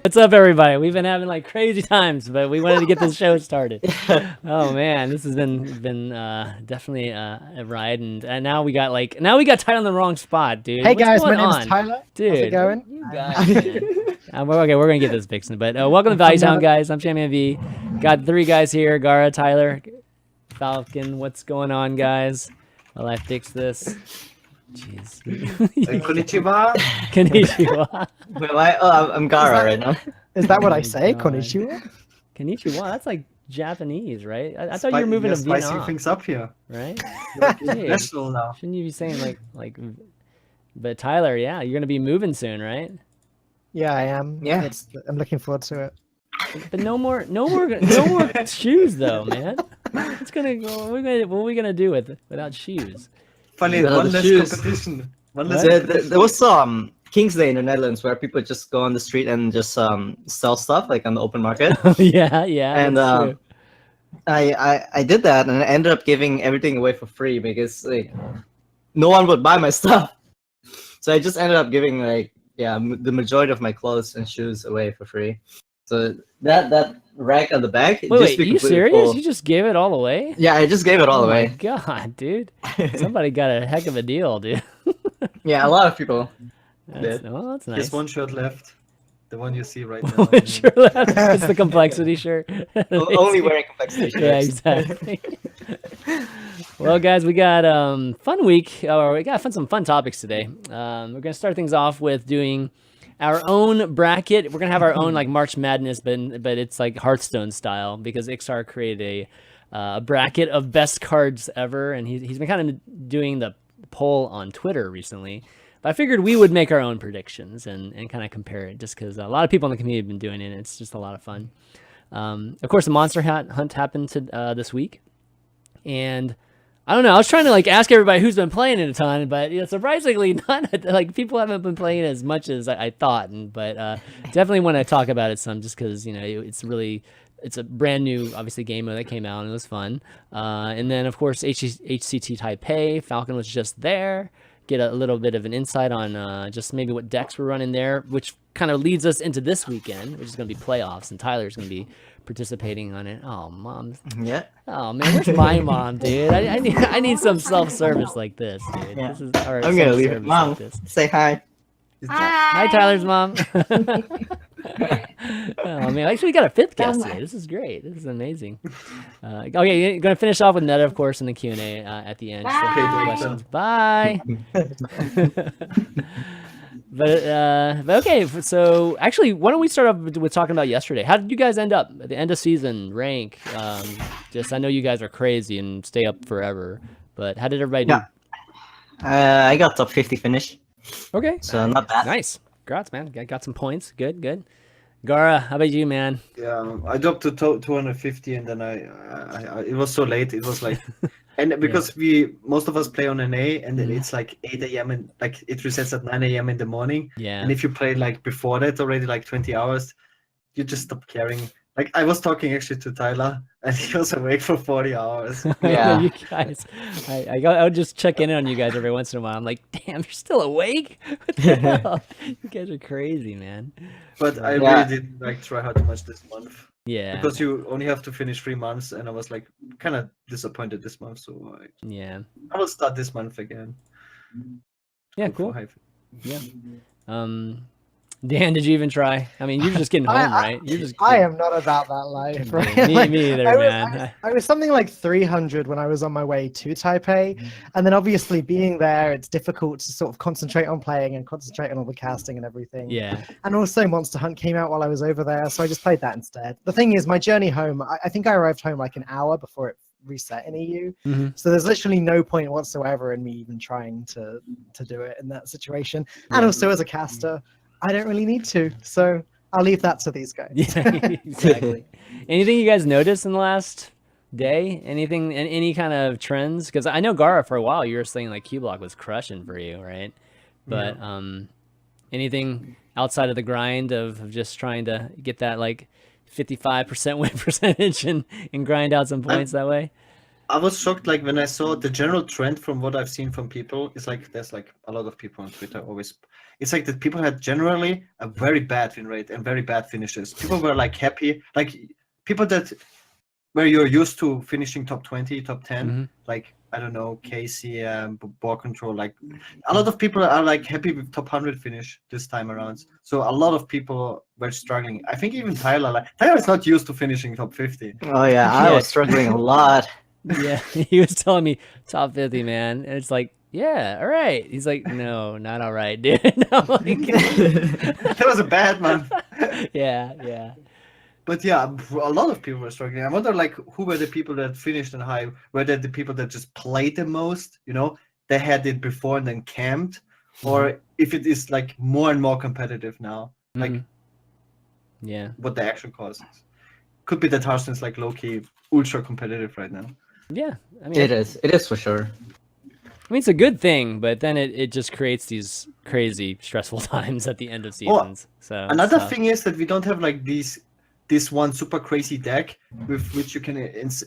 What's up, everybody? We've been having like crazy times, but we wanted to get this show started. Oh man, this has been definitely a ride, and now we got Tyler in the wrong spot, dude. Hey What's guys, my going name's on? Tyler. Dude. How's it going? You guys, man. Okay, we're gonna get this fixed, but welcome to Value Town, guys. I'm ChanManV. Got 3 guys here: Gaara, Tyler, Falcon. What's going on, guys? While I fix this. Jeez. Konnichiwa. Konnichiwa. I'm Gaara right now. Is that what I my say? God. Konnichiwa? Konnichiwa. That's like Japanese, right? I thought you were moving to spicing Vietnam, things up here. right? International now. Shouldn't you be saying like? But Tyler, yeah, you're gonna be moving soon, right? Yeah, I am. Yeah. I'm looking forward to it. But no more shoes though, man. It's gonna go. What are we gonna do without shoes? Funny, No, one the less shoes. competition. One less There was King's Day in the Netherlands where people just go on the street and just sell stuff like on the open market. yeah, And that's true. I did that and I ended up giving everything away for free because like no one would buy my stuff. So I just ended up giving the majority of my clothes and shoes away for free. So that rack on the back. Wait, are you serious? Full. You just gave it all away? Yeah, I just gave it all Oh my away. God, dude! Somebody got a heck of a deal, dude. Yeah, a lot of people. That's nice. There's one shirt left. The one you see right now. Sure, it's the complexity shirt. Only wearing complexity shirts. Yeah, exactly. Well, guys, we got fun week. Or we got some fun topics today. We're gonna start things off with doing our own bracket. We're gonna have our own like March Madness, but it's like Hearthstone style because Ixar created a bracket of best cards ever, and he's been kind of doing the poll on Twitter recently. But I figured we would make our own predictions and kind of compare it, just because a lot of people in the community have been doing it, and it's just a lot of fun. Of course, the Monster Hunt happened this week, and I don't know. I was trying to like ask everybody who's been playing it a ton, but surprisingly, not like people haven't been playing as much as I thought. But definitely want to talk about it some, just because it's a brand new, obviously, game that came out and it was fun. And then of course HCT Taipei. Falcon was just there. Get a little bit of an insight on just maybe what decks we're running there, which kind of leads us into this weekend, which is going to be playoffs, and Tyler's going to be participating on it. Oh, mom. Yeah. Oh man, where's my mom, dude? I need some self-service like this, dude. Yeah. This is, or I'm gonna leave it. self-service Mom, like this. say hi. Hi, Tyler's mom. Oh man, actually we got a 5th guest today. This is great. This is amazing. Okay, you're gonna finish off with Netta, of course, in the Q&A at the end. So Bye. questions. Bye. But okay, so actually, why don't we start off with talking about yesterday? How did you guys end up at the end of season rank? I know you guys are crazy and stay up forever, but how did everybody do? Yeah. I got top 50 finish. Okay, So not bad. nice. Congrats, man. Got some points. Good. Gaara, how about you, man? Yeah, I dropped to 250, and then I it was so late. It was like, and because most of us play on an A, and then it's like 8 a.m. and like it resets at 9 a.m. in the morning. Yeah. And if you play like before that already, like 20 hours, you just stop caring. Like I was talking actually to Tyler, and he was awake for 40 hours. Yeah. You guys, I would just check in on you guys every once in a while. I'm like, damn, you're still awake? What the hell? You guys are crazy, man. But I Yeah. really didn't like try hard too much this month. Yeah. Because you only have to finish 3 months, and I was like kind of disappointed this month, so Yeah. I will start this month again. Yeah, Go for cool. high. Yeah. Dan, did you even try? I mean, you're just getting home, right? You're just. I am not about that life, right? Me either, man. I was something like 300 when I was on my way to Taipei, and then obviously being there, it's difficult to sort of concentrate on playing and concentrate on all the casting and everything. Yeah. And also Monster Hunt came out while I was over there, so I just played that instead. The thing is, my journey home, I think I arrived home like an hour before it reset in EU. Mm-hmm. So there's literally no point whatsoever in me even trying to do it in that situation. Yeah. And also as a caster, I don't really need to, so I'll leave that to these guys. Yeah, exactly. Anything you guys noticed in the last day? Anything, any kind of trends? Because I know Gaara, for a while you were saying like Q Block was crushing for you, right? But anything outside of the grind of just trying to get that like 55% win percentage and grind out some points that way? I was shocked, like when I saw the general trend from what I've seen from people. It's like there's like a lot of people on Twitter always. It's like that people had generally a very bad win rate and very bad finishes. People were like happy, like people that where you're used to finishing top 20, top 10, like I don't know, Casey, ball control. Like a lot of people are like happy with top 100 finish this time around. So a lot of people were struggling. I think even Tyler is not used to finishing top 50. Oh yeah, I was struggling a lot. Yeah, he was telling me top 50, man. And it's like, yeah, all right. He's like, no, not all right, dude. I'm like, That was a bad month. yeah. But yeah, a lot of people were struggling. I wonder, like, who were the people that finished in high? Were they the people that just played the most? You know, they had it before and then camped, or if it is like more and more competitive now, like, yeah, what the actual cause is. Could be that Hearthstone's like low-key ultra competitive right now. Yeah, I mean, It is for sure. I mean, it's a good thing, but then it just creates these crazy stressful times at the end of seasons. So another thing is that we don't have like this one super crazy deck with which you can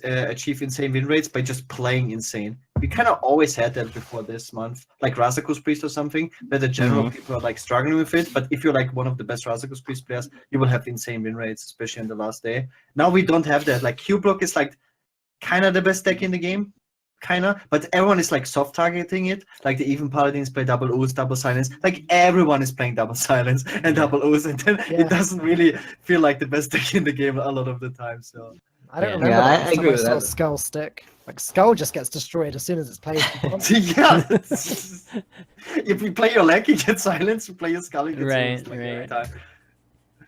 achieve insane win rates by just playing insane. We kind of always had that before this month, like Razakus Priest or something, where the general people are like struggling with it. But if you're like one of the best Razakus Priest players, you will have insane win rates, especially in the last day. Now we don't have that. Like Q-Block is like kind of the best deck in the game. But everyone is like soft targeting it. Like the even paladins play double ooze, double silence. Like everyone is playing double silence and double ooze, and then it doesn't really feel like the best deck in the game a lot of the time. So I don't Yeah. remember. Yeah, the I last time agree with saw that. Skull stick. Like Skull just gets destroyed as soon as it's played. yeah, if you play your leg, you get silence. You play your skull, you get Right, silence, like, right. every time.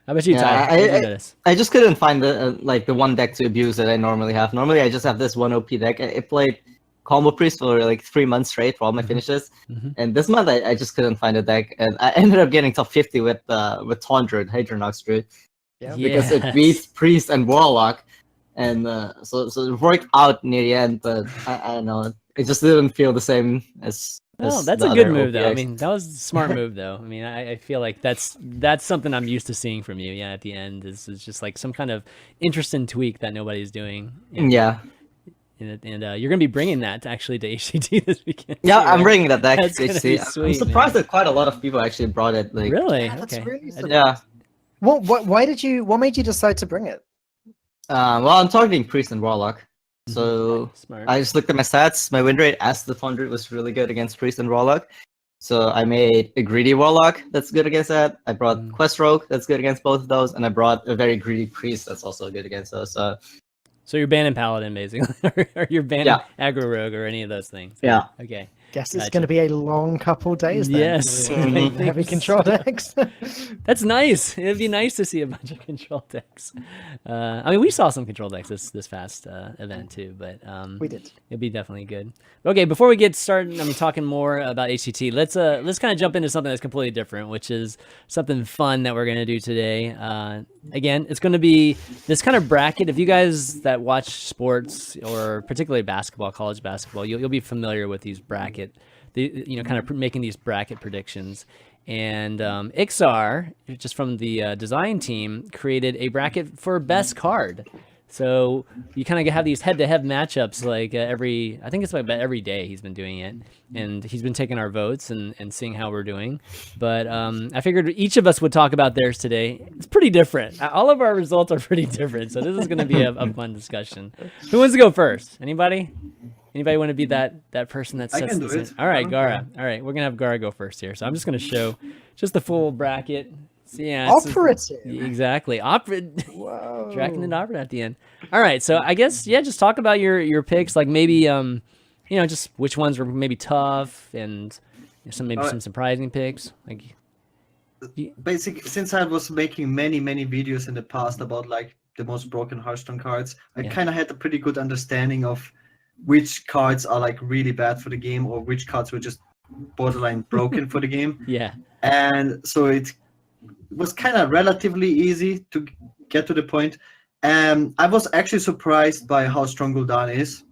How about you, Yeah, Ty? What did you notice? I just couldn't find the one deck to abuse that I normally have. Normally, I just have this one OP deck. I played Combo Priest for like 3 months straight for all my finishes, and this month I just couldn't find a deck, and I ended up getting top 50 with Tondred, Hadronox Druid, because it beats Priest and Warlock, and so it worked out near the end, but I don't know, it just didn't feel the same as. Oh, as that's the a good other move, though. I OPX. mean, that was a smart move, though. I mean, I feel like that's something I'm used to seeing from you. Yeah, at the end is just like some kind of interesting tweak that nobody's doing. Yeah. And you're going to be bringing that actually to HCT this weekend. Yeah, too, I'm right? bringing that deck to That's gonna be HCT. sweet, I'm surprised man. that quite a lot of people actually brought it. Like, Really? Yeah, that's Okay. really I didn't- yeah. What made you decide to bring it? Well, I'm targeting Priest and Warlock. So Smart. I just looked at my stats. My win rate as the Thunder was really good against Priest and Warlock. So I made a greedy Warlock that's good against that. I brought Quest Rogue that's good against both of those, and I brought a very greedy Priest that's also good against those. So you're banning Paladin, basically, or you're banning Aggro Rogue or any of those things. Yeah. Okay. Guess it's Gotcha. going to be a long couple days then. Yes. for I think heavy control decks. That's nice. It'd be nice to see a bunch of control decks. I mean, we saw some control decks this past event too, but We did. it'd be definitely good. Okay, before we get started, I'm talking more about HCT. Let's kind of jump into something that's completely different, which is something fun that we're gonna do today. Again, it's gonna be this kind of bracket. If you guys that watch sports or particularly basketball, college basketball, you'll be familiar with these brackets. Kind of making these bracket predictions. And Ixar, just from the design team, created a bracket for best card. So you kind of have these head-to-head matchups like I think it's like every day he's been doing it. And he's been taking our votes and seeing how we're doing. But I figured each of us would talk about theirs today. It's pretty different. All of our results are pretty different. So this is going to be a fun discussion. Who wants to go first? Anybody? Anybody want to be that person that I sets can do this it. in? All right, I don't Gaara. All right, we're gonna have Gaara go first here. So I'm just gonna show just the full bracket. So, yeah, Operative. Exactly. Whoa. Dragon and Opera at the end. All right, so I guess just talk about your picks, like maybe just which ones were maybe tough and some surprising picks. Like Basically, since I was making many videos in the past about like the most broken Hearthstone cards, I kind of had a pretty good understanding of which cards are like really bad for the game or which cards were just borderline broken for the game. Yeah. And so it was kind of relatively easy to get to the point. I was actually surprised by how strong Gul'dan is.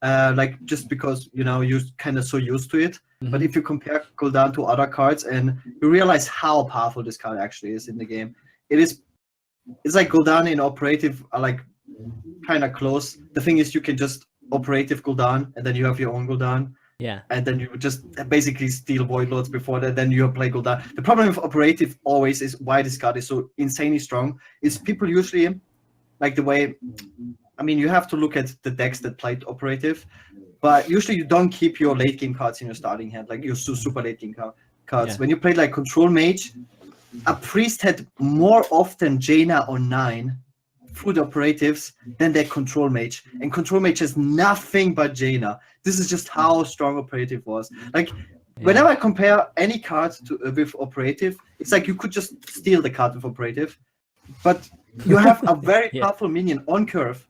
Like just because you're kind of so used to it. But if you compare Gul'dan to other cards and you realize how powerful this card actually is in the game, it's like Gul'dan and Operative are like kind of close. The thing is, you can just operative Gul'dan, and then you have your own Gul'dan. Yeah. And then you just basically steal Void Lords before that, then you play Gul'dan. The problem with operative always is why this card is so insanely strong, is people usually, like the way, I mean, you have to look at the decks that played operative, but usually you don't keep your late game cards in your starting hand, like your super late game cards. Yeah. When you played like Control Mage, a priest had more often Jaina on 9 through the operatives than their Control Mage. And Control Mage has nothing but Jaina. This is just how strong operative was. Like, whenever I compare any card to with operative, it's like you could just steal the card with operative, but you have a very powerful minion on curve.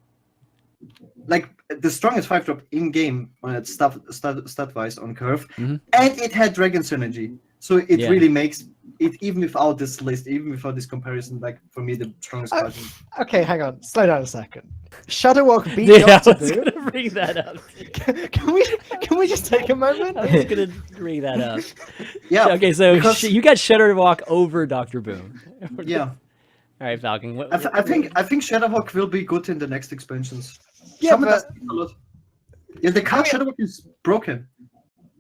Like the strongest 5-drop in game stat wise on curve, and it had Dragon Synergy. So it really makes it, even without this list, even without this comparison, like for me the strongest card. Okay, hang on, slow down a second. Shadowwalk beat Yeah, I Doctor was Boom. gonna bring that up. Can we just take a moment? I was gonna bring that up. Yeah. Okay, so because- you got Shadowwalk over Dr. Boom. Yeah. All right, Falcon. I think Shadowhawk will be good in the next expansions. Yeah, Shaman but does a lot. Yeah, the card Shadowhawk is broken.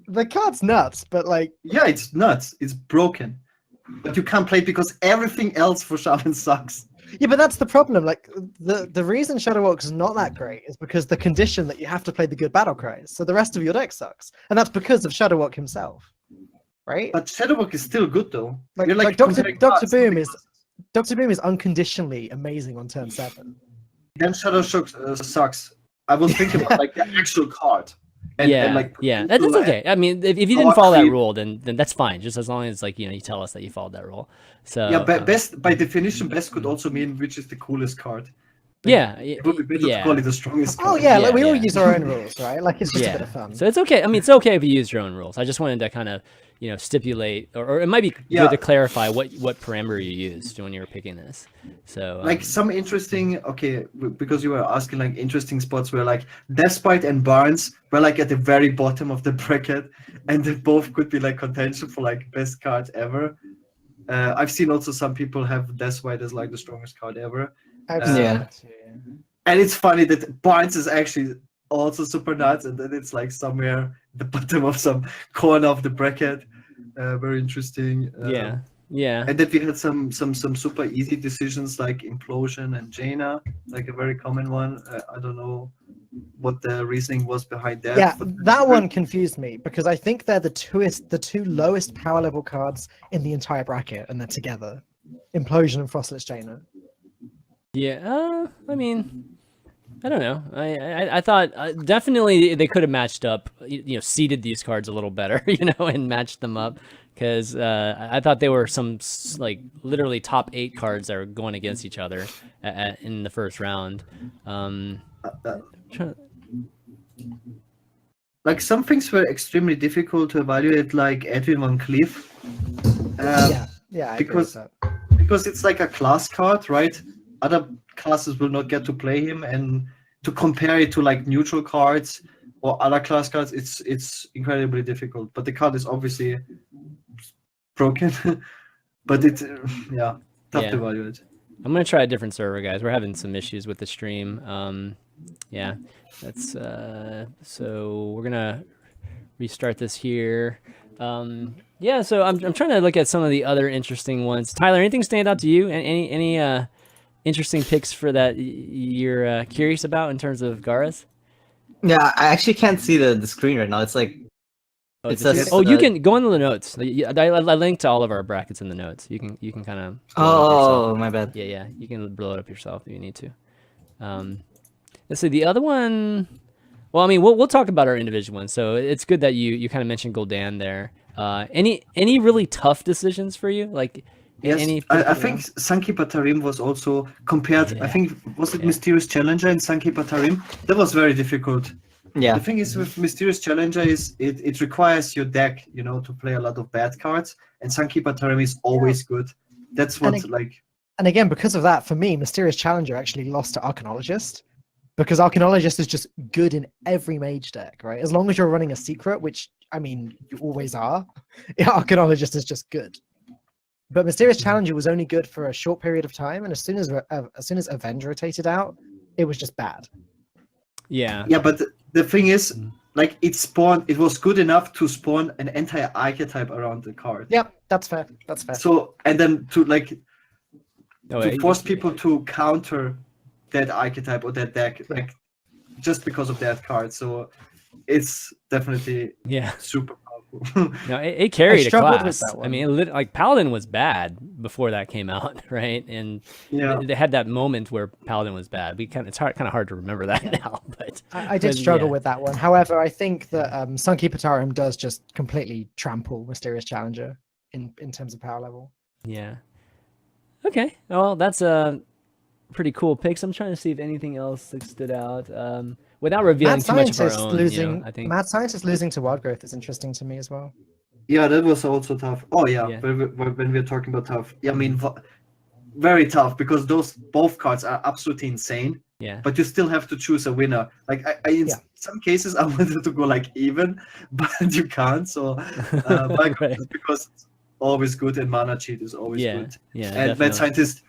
the card's nuts. But like, Yeah, it's nuts. It's broken. But you can't play it because everything else for Shaman sucks. yeah, but that's the problem. Like, the reason Shadowwalk is not that great is because the condition that you have to play the good battle cries. So the rest of your deck sucks, and that's because of Shadowwalk himself, right? But Shadowhawk is still good though. Like, You're like Doctor comparing Boom cards. is Doctor Boom is unconditionally amazing on turn 7. Then Shadowshock sucks. I was thinking about like the actual card. And That's okay. I mean, if you didn't follow that rule, then that's fine. Just as long as you tell us that you followed that rule. So yeah, best by definition, best could also mean which is the coolest card. It would be better to call it the strongest card. Oh yeah, like we all use our own rules, right? Like it's just a bit of fun. So it's okay. I mean, it's okay if you use your own rules. I just wanted to kind of stipulate, or it might be good to clarify what parameter you used when you were picking this. So like some interesting, because you were asking like interesting spots where like Despite and Barnes were like at the very bottom of the bracket, and they both could be like contention for like best card ever. I've seen also some people have Despite as like the strongest card ever. I've seen Yeah. that too. And it's funny that Barnes is actually also super nuts, and then it's like somewhere at the bottom of some corner of the bracket. Very interesting. yeah. And then we had some super easy decisions like Implosion and Jaina, like a very common one. I don't know what the reasoning was behind that. Yeah, but that one confused me because I think they're the two lowest power level cards in the entire bracket, and they're together. Implosion and Frostless Jaina. Yeah, I mean, I don't know. I thought definitely they could have matched up, seeded these cards a little better, and matched them up, because I thought they were some like literally top 8 cards that were going against each other in the first round. Like some things were extremely difficult to evaluate, like Edwin Van Cleef. Yeah, I because agree with that. because it's like a class card, right? Other classes will not get to play him, and to compare it to like neutral cards or other class cards, it's incredibly difficult. But the card is obviously broken, but it's tough to evaluate. I'm gonna try a different server, guys. We're having some issues with the stream. That's so we're gonna restart this here. So I'm trying to look at some of the other interesting ones. Tyler, anything stand out to you? Any interesting picks for that you're curious about in terms of Gaara's? Yeah, I actually can't see the screen right now. It's like you can go into the notes. I linked to all of our brackets in the notes. You can kind of. Oh, my bad. Yeah. You can blow it up yourself if you need to. Let's see the other one. Well, I mean, we'll talk about our individual ones. So it's good that you kind of mentioned Gul'dan there. Any really tough decisions for you? Like, yes, I think round? Sankeeper Tarim was also compared. Yeah. I think was it Mysterious Challenger and Sankeeper Tarim? That was very difficult. Yeah. The thing is with Mysterious Challenger is it requires your deck, to play a lot of bad cards, and Sankeeper Tarim is always good. That's what And again, because of that, for me, Mysterious Challenger actually lost to Arcanologist. Because Arcanologist is just good in every mage deck, right? As long as you're running a secret, which, I mean, you always are, Arcanologist is just good. But Mysterious Challenger was only good for a short period of time, and as soon as Avenge rotated out, it was just bad. Yeah. Yeah, but the thing is, Mm. like it was good enough to spawn an entire archetype around the card. Yep, that's fair. That's fair. So, and then to Oh, to wait, force people to counter that archetype or that deck, like just because of that card. So it's definitely yeah. super powerful. No, it carried a struggled with class. that I mean, like Paladin was bad before that came out, right? And Yeah. they had that moment where Paladin was bad. It's kind of hard to remember that now, but I did but, struggle yeah. with that one. However, I think that Sunky Patarum does just completely trample Mysterious Challenger in terms of power level. Yeah. Okay. Well, that's a pretty cool picks. I'm trying to see if anything else that stood out. Without revealing Mad too much of our Scientist own, losing. I think. Mad Scientist losing to Wild Growth is interesting to me as well. Yeah, that was also tough. Oh yeah, Yeah. when we're talking about tough, yeah, I mean, very tough because those both cards are absolutely insane. Yeah. But you still have to choose a winner. Like in some cases, I wanted to go like even, but you can't. So, Right. because it's always good and mana cheat is always good. Yeah. And Definitely. Mad Scientist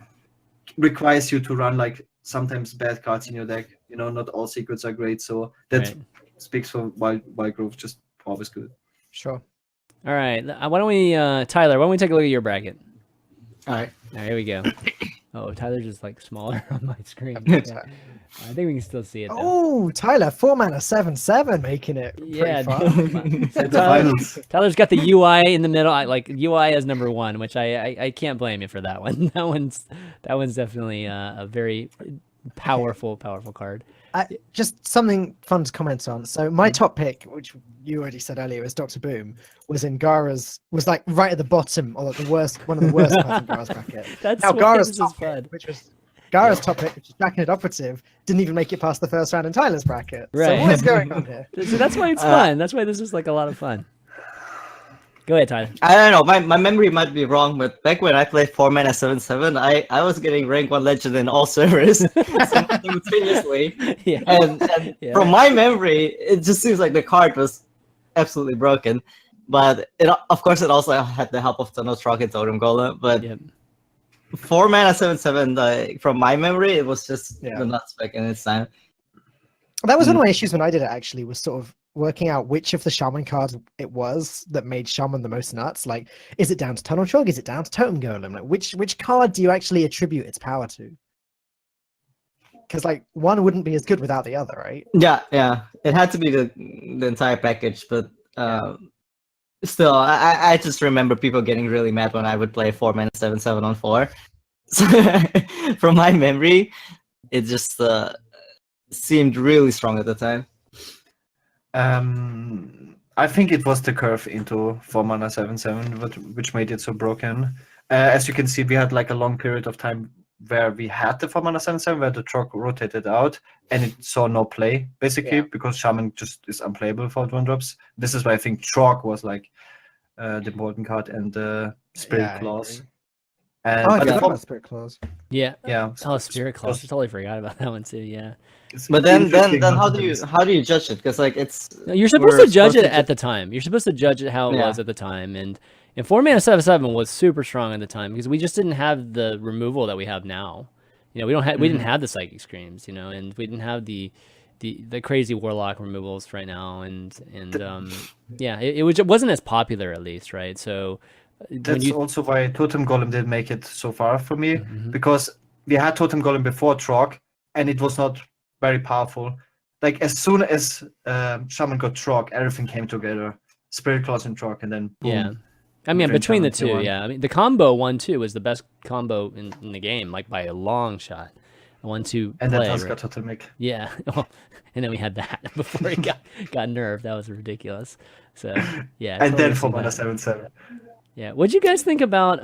requires you to run like sometimes bad cards in your deck. You know, not all secrets are great. So that Right. speaks for Wild Growth, just always good. Sure. All right. Why don't we, Tyler? Why don't we take a look at your bracket? All right. All right, here we go. Oh, Tyler's just like smaller on my screen. Yeah. I think we can still see it though. Oh, Tyler, 4 mana 7/7, making it pretty Yeah, fun. At the finals. Tyler's got the UI in the middle. I like UI as number one, which I can't blame you for that one. That one's definitely a very powerful card. Just something fun to comment on. So my top pick, which you already said earlier, is Dr. Boom, was in Gaara's, was like right at the bottom, or the worst, one of the worst cards in Gaara's bracket. That's Now why Gaara's this is top fun. pick, which was Gaara's top pick, which is Jackknife Operative, didn't even make it past the first round in Tyler's bracket. Right. So what is going on here? So that's why it's fun. That's why this is like a lot of fun. Go ahead, Tyler. I don't know. My memory might be wrong, but back when I played 4 mana 7/7, I was getting rank 1 legend in all servers simultaneously. Yeah. And Yeah. from my memory, it just seems like the card was absolutely broken. But of course, it also had the help of Tunnel Truck and Totem Golem. But Yep. 4 mana 7/7, from my memory, it was just the nuts back in its time. That was one of my issues when I did it, actually, was sort of working out which of the Shaman cards it was that made Shaman the most nuts. Like, is it down to Tunnel Trog? Is it down to Totem Golem? Like, which card do you actually attribute its power to? Because, like, one wouldn't be as good without the other, right? Yeah. It had to be the entire package, but still, I just remember people getting really mad when I would play 4 mana 7/7 on 4. So, from my memory, it just seemed really strong at the time. I think it was the curve into 4 mana 7/7 which made it so broken. As you can see, we had like a long period of time where we had the 4 mana 7/7 where the Trog rotated out and it saw no play basically because Shaman just is unplayable for 1-drops. This is why I think Trog was like the important card and the Spirit Clause. And I but forgot the about Spirit Clause. Yeah. yeah. Oh, Spirit Clause. I totally forgot about that one too. Yeah. But then interesting how do you judge it? Because like No, you're supposed to judge it to at the time. You're supposed to judge it how it was at the time. And 4 mana 7/7 was super strong at the time because we just didn't have the removal that we have now. You know, we didn't have the Psychic Screams, you know, and we didn't have the crazy Warlock removals right now. And it wasn't as popular at least, right? So that's also why Totem Golem didn't make it so far for me because we had Totem Golem before Trog and it was not very powerful. Like as soon as Shaman got Trog, everything came together. Spirit Clause and Trog, and then boom. Yeah. I mean, between the two, Shaman I mean, the combo 1/2 was the best combo in the game, like by a long shot. 1/2 and play. then Right? got Totemic. Yeah. And then we had that before it got nerfed. That was ridiculous. So yeah. And then totally 4 see mana that. 7/7. Yeah. What'd you guys think about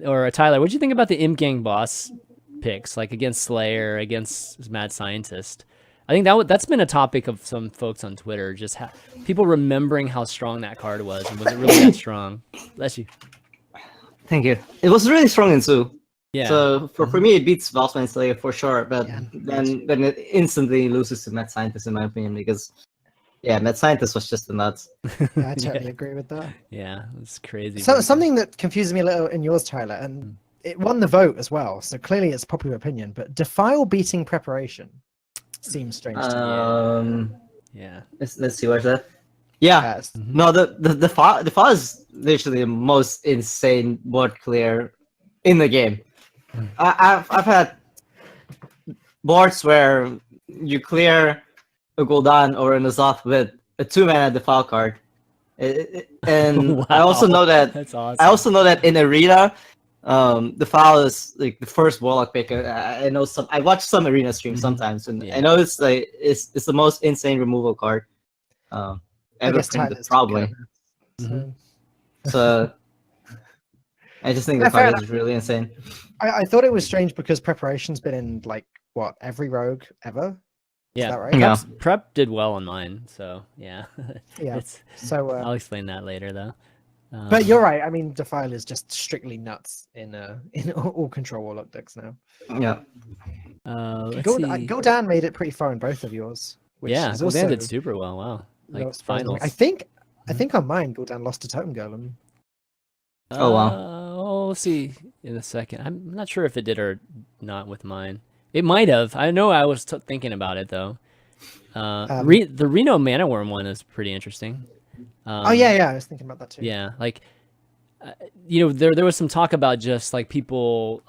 or Tyler? What'd you think about the Imp Gang boss picks, like against Slayer, against Mad Scientist? I think that's been a topic of some folks on Twitter, just people remembering how strong that card was, and was it really that strong? Bless you. Thank you. It was really strong in Zoo. Yeah. So for me, it beats Valsman Slayer for sure, but then it instantly loses to Mad Scientist in my opinion because Mad Scientist was just the nuts. Yeah, I totally agree with that. Yeah, it's crazy. So something that confuses me a little in yours, Tyler, and it won the vote as well. So clearly it's popular opinion, but Defile beating Preparation. seems strange to me. Yeah. Let's see what's that. Yeah. Mhm. No, the file is literally the most insane board clear in the game. I've had boards where you clear a Gul'dan or an Azoth with a 2-mana Defile card. And I also Wow. know that That's awesome. I also know that in Arena, Defile is like the first Warlock pick. I know some. I watch some Arena streams sometimes, and I know it's like it's the most insane removal card I ever guess printed, Tyler's probably. So, So I just think Yeah, the fair card is really insane. I thought it was strange because preparation's been in like what every rogue ever. Is Yeah. that right? Yeah. Prep did well on mine, so yeah. Yeah. It's, So, I'll explain that later, though. but you're right. I mean, Defile is just strictly nuts in all control warlock decks now. Yeah. Let's see. Gul'dan made it pretty far in both of yours. Which Yeah, is Gul'dan also did super well. Wow. not Like surprising. finals. I think on mine, Gul'dan lost to Totem Golem. Oh, wow. We'll see in a second. I'm not sure if it did or not with mine. It might have. I know I was thinking about it though. The Reno Mana Worm one is pretty interesting. Oh yeah, I was thinking about that too. Yeah, like there was some talk about just like people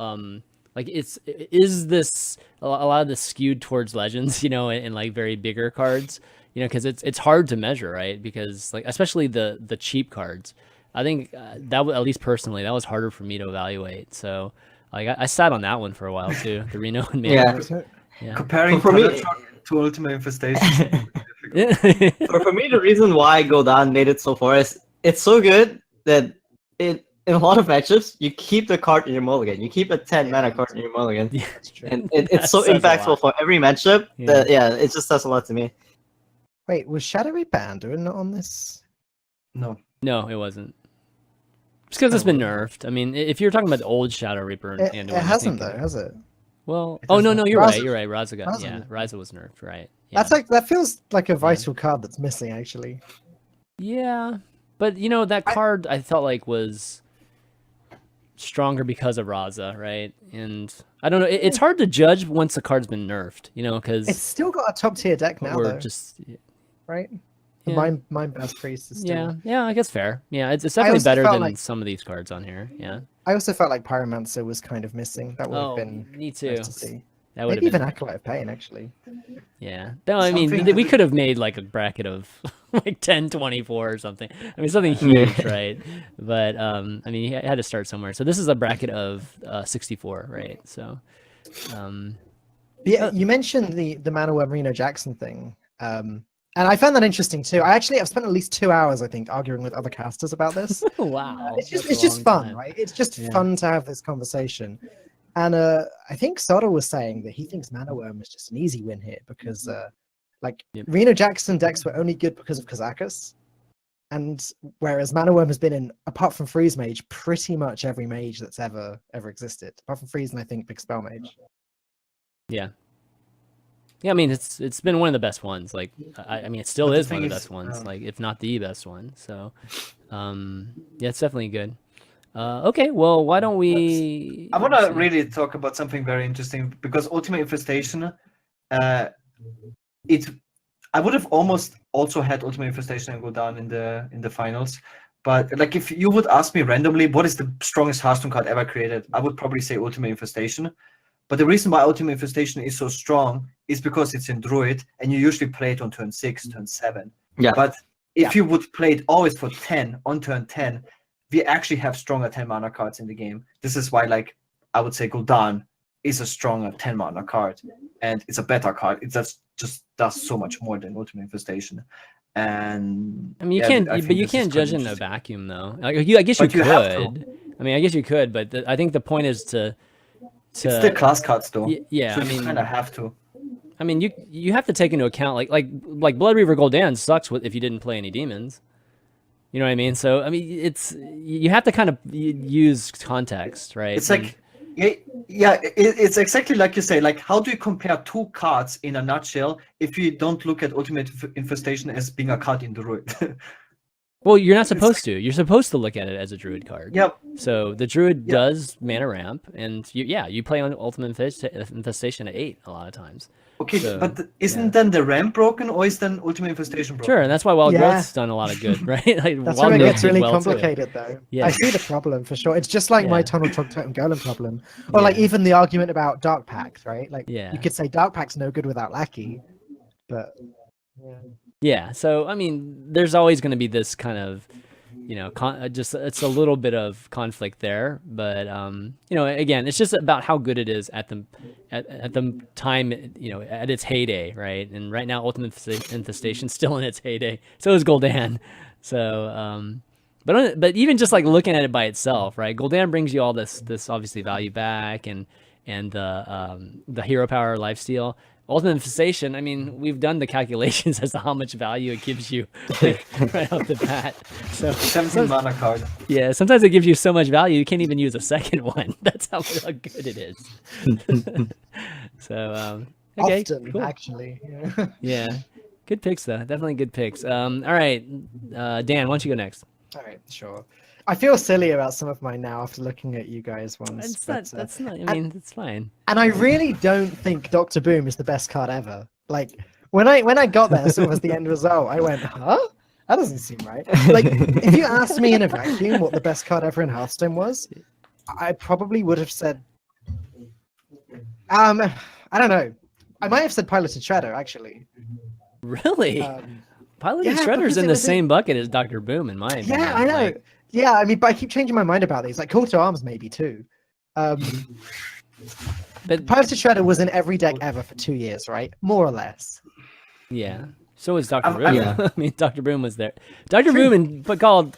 like is this a lot of this skewed towards legends, and like very bigger cards, because it's hard to measure, right? Because like especially the cheap cards. I think that at least personally that was harder for me to evaluate. So like I sat on that one for a while too. The Reno and Mana. Yeah. Comparing For me- Patron to Ultimate Infestation. For me, the reason why Gul'dan made it so far is it's so good that in a lot of matchups you keep the card in your mulligan. You keep a 10-mana card in your mulligan, That's true. and it's so That says a impactful lot. for every matchup. Yeah. That it just says a lot to me. Wait, was Shadowy banned or not on this? No. No, it wasn't. Just because it's been nerfed. I mean, if you're talking about the old Shadow Reaper and It one, I hasn't think though, has it? Well, It oh has no, not. you're Raza- right. You're right. Raza got Raza. Raza was nerfed, right? Yeah. That's like that feels like a vital card that's missing actually. Yeah, but that card I felt like was stronger because of Raza, right? And I don't know. It's hard to judge once the card's been nerfed, It's because still got a top tier deck now we're though, just right? yeah. Mine Best Priest is still. Yeah, I guess fair. Yeah, it's definitely also better felt than like- some of these cards on here. Yeah. I also felt like Pyromancer was kind of missing. That would have been me too. nice to see. That would have Maybe even been. Acolyte of Pain actually. Yeah. No, I mean, Something- we could have made like a bracket of like 10-24 or something. I mean, something huge, right? But I mean, you had to start somewhere. So this is a bracket of 64, right? So, Yeah, you mentioned the Mana Worm Reno Jackson thing. And I found that interesting too. I've spent at least 2 hours, I think, arguing with other casters about this. wow. It's just that's a long fun, time. right? It's just Yeah. fun to have this conversation. And I think Soda was saying that he thinks Mana Worm is just an easy win here because Yep. Reno Jackson decks were only good because of Kazakus. And whereas Mana Worm has been in, apart from Freeze Mage, pretty much every mage that's ever existed. Apart from Freeze and I think Big Spell Mage. Yeah. Yeah, I mean, it's been one of the best ones. Like, I mean, it still But the is one of thing the is, best ones. Like, if not the best one. So, yeah, it's definitely good. Okay, well, why don't we? I want let's to see. really talk about something very interesting because Ultimate Infestation, I would have almost also had Ultimate Infestation and go down in the finals. But like, if you would ask me randomly, what is the strongest Hearthstone card ever created? I would probably say Ultimate Infestation. But the reason why Ultimate Infestation is so strong is because it's in Druid, and you usually play it on turn 6, turn 7. Yeah. But if you would play it always for 10 on turn 10, we actually have stronger 10 mana cards in the game. This is why, like, I would say Gul'dan is a stronger 10 mana card, and it's a better card. It just does so much more than Ultimate Infestation. And I mean, you yeah, can't, I but think you this is can't quite judge in a interesting. vacuum, though. Like, I guess But you you have to. could. I mean, I guess you could, but I think the point is to. It's the class cards, though. Yeah, so I you mean, kind of have to. I mean, you have to take into account like Blood Reaver Gul'dan sucks if you didn't play any demons. You know what I mean? So I mean, you have to kind of use context, right? It's like, it's exactly like you say. Like, how do you compare two cards in a nutshell if you don't look at Ultimate Infestation as being a card in the Druid? Well, you're not supposed to. You're supposed to look at it as a druid card. Yep. So the druid does mana ramp, and you play on Ultimate Infestation at 8 a lot of times. Okay, So, but isn't then the ramp broken, or is then Ultimate Infestation broken? Sure, and that's why Wild Yeah. Growth's done a lot of good, right? Like, That's Wild where it Growth gets did really well, too. complicated, though. Yeah. I see the problem for sure. It's just like my Yeah. Tunnel Trog Totem Golem problem, or like even the argument about Dark Pact, right? Like Yeah. you could say Dark Pact's no good without Lackey, but yeah. Yeah, so I mean, there's always going to be this kind of, just it's a little bit of conflict there, but again, it's just about how good it is at the time, at its heyday, right? And right now, Ultimate Infestation's still in its heyday. So is Gul'dan. So, but even just like looking at it by itself, right? Gul'dan brings you all this obviously value back, and the hero power lifesteal. Ultimate Infestation, I mean, we've done the calculations as to how much value it gives you right off the bat. So 17 mana card. yeah, sometimes it gives you so much value you can't even use a second one. That's how good it is. So okay, Often, cool. actually. Yeah, good picks though. Definitely good picks. All right, Dan, why don't you go next? All right, sure. I feel silly about some of mine now after looking at you guys once. That's not. I mean, it's fine. And I really don't think Dr. Boom is the best card ever. Like when I got there, sort of as the end result, I went, huh? That doesn't seem right. Like if you asked me in a vacuum what the best card ever in Hearthstone was, I probably would have said, I don't know. I might have said Piloted Shredder actually. Really? Piloted yeah, Shredder's because in it the was same bucket as Dr. Boom, in my opinion. Yeah, I know. Like, Yeah, I mean, but I keep changing my mind about these. Like Call to Arms, maybe too. but Piloted Shredder was in every deck ever for 2 years, right? More or less. yeah, so was Dr. I've- Boom. yeah. I mean, Dr. Boom was there. Dr. Boom and Piloted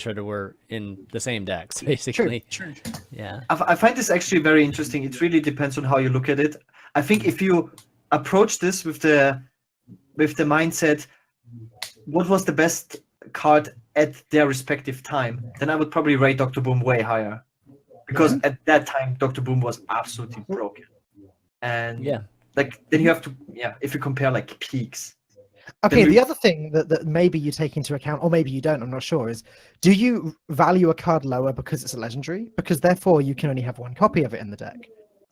Shredder were in the same decks, basically. True. Yeah. I find this actually very interesting. It really depends on how you look at it. I think if you approach this with the mindset, what was the best card at their respective time, then I would probably rate Dr. Boom way higher, because at that time Dr. Boom was absolutely broken. And Yeah. like then you have to if you compare like peaks. Okay, Then we- the other thing that maybe you take into account, or maybe you don't, I'm not sure, is do you value a card lower because it's a legendary? Because therefore you can only have one copy of it in the deck.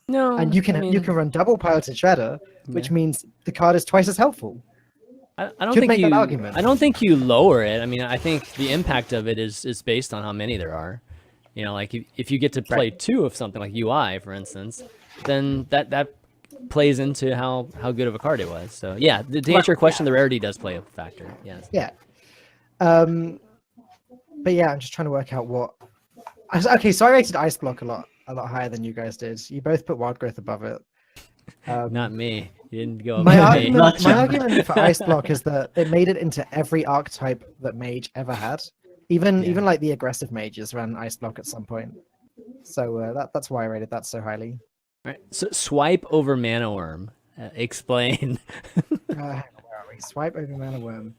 No. And you can I mean, you can run double Piloted Shredder, which means the card is twice as helpful. I don't could think make that you. argument. I don't think you lower it. I mean, I think the impact of it is based on how many there are. Like if you get to play 2 of something like UI, for instance, then that plays into how good of a card it was. So yeah, to answer your question, the rarity does play a factor. Yes. Yeah. But yeah, I'm just trying to work out what. Okay, so I rated Ice Block a lot higher than you guys did. You both put Wild Growth above it. Not me. You didn't go. My above me. argument for Ice Block is that it made it into every archetype that Mage ever had. Even like the aggressive mages ran Ice Block at some point. So that's why I rated that so highly. Right. So swipe over Mana Worm. Explain. Where are we? Swipe over Mana Worm.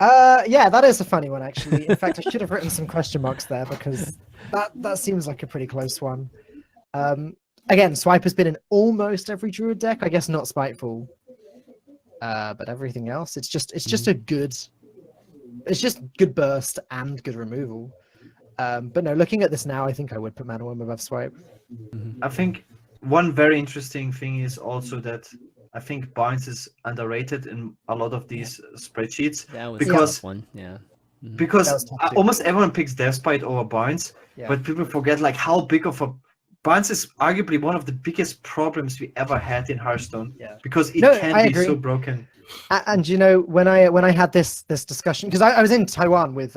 Yeah, that is a funny one actually. In fact, I should have written some question marks there because that seems like a pretty close one. Again, Swipe has been in almost every Druid deck. I guess not Spiteful, but everything else, it's just a good. It's just good burst and good removal. But no, looking at this now, I think I would put Mana Worm above Swipe. I think one very interesting thing is also that I think Barnes is underrated in a lot of these spreadsheets. That was Because- the one. Yeah. Because That was tough too. almost everyone picks Deathbite over Barnes, Yeah. but people forget like how big of a Barnes is arguably one of the biggest problems we ever had in Hearthstone. Yeah. Because it No, can I be agree. so broken. And you know, when I had this discussion, because I was in Taiwan with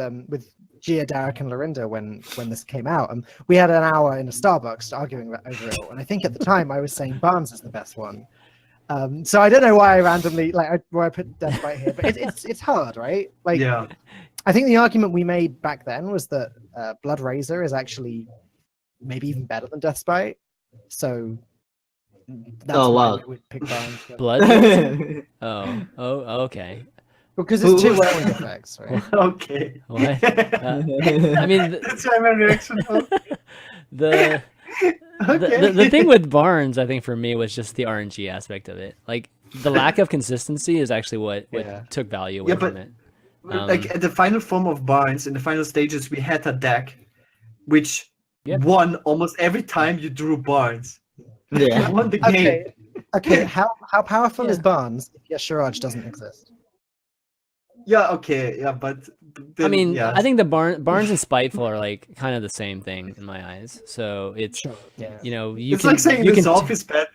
Gia, Derek, and Lorinda when this came out, and we had an hour in a Starbucks arguing over it. And I think at the time I was saying Barnes is the best one. So I don't know why I randomly why I put Deathbite here, but it's hard, right? Like, Yeah. I think the argument we made back then was that Blood Razor is actually maybe even better than Deathbite. So that's Oh, why wow. we would pick Barnes. but- Blood. Oh, okay. Because it's two Who- whirlwind effects, right? Okay. What? I mean, That's why my reaction was. the Okay. the thing with Barnes, I think for me was just the RNG aspect of it. Like the lack of consistency is actually what Yeah. took value away Yeah, from but- it. Like at the final form of Barnes, in the final stages, we had a deck which Yep. won almost every time you drew Barnes. Yeah. Won the game. Okay, how powerful is Yeah. Barnes if Yashiraj doesn't exist? Yeah, okay, yeah, but then, I mean, yeah. I think the Barnes and Spiteful are like kind of the same thing in my eyes. So it's Yeah. you know you it's can like saying you can Dissolve is bad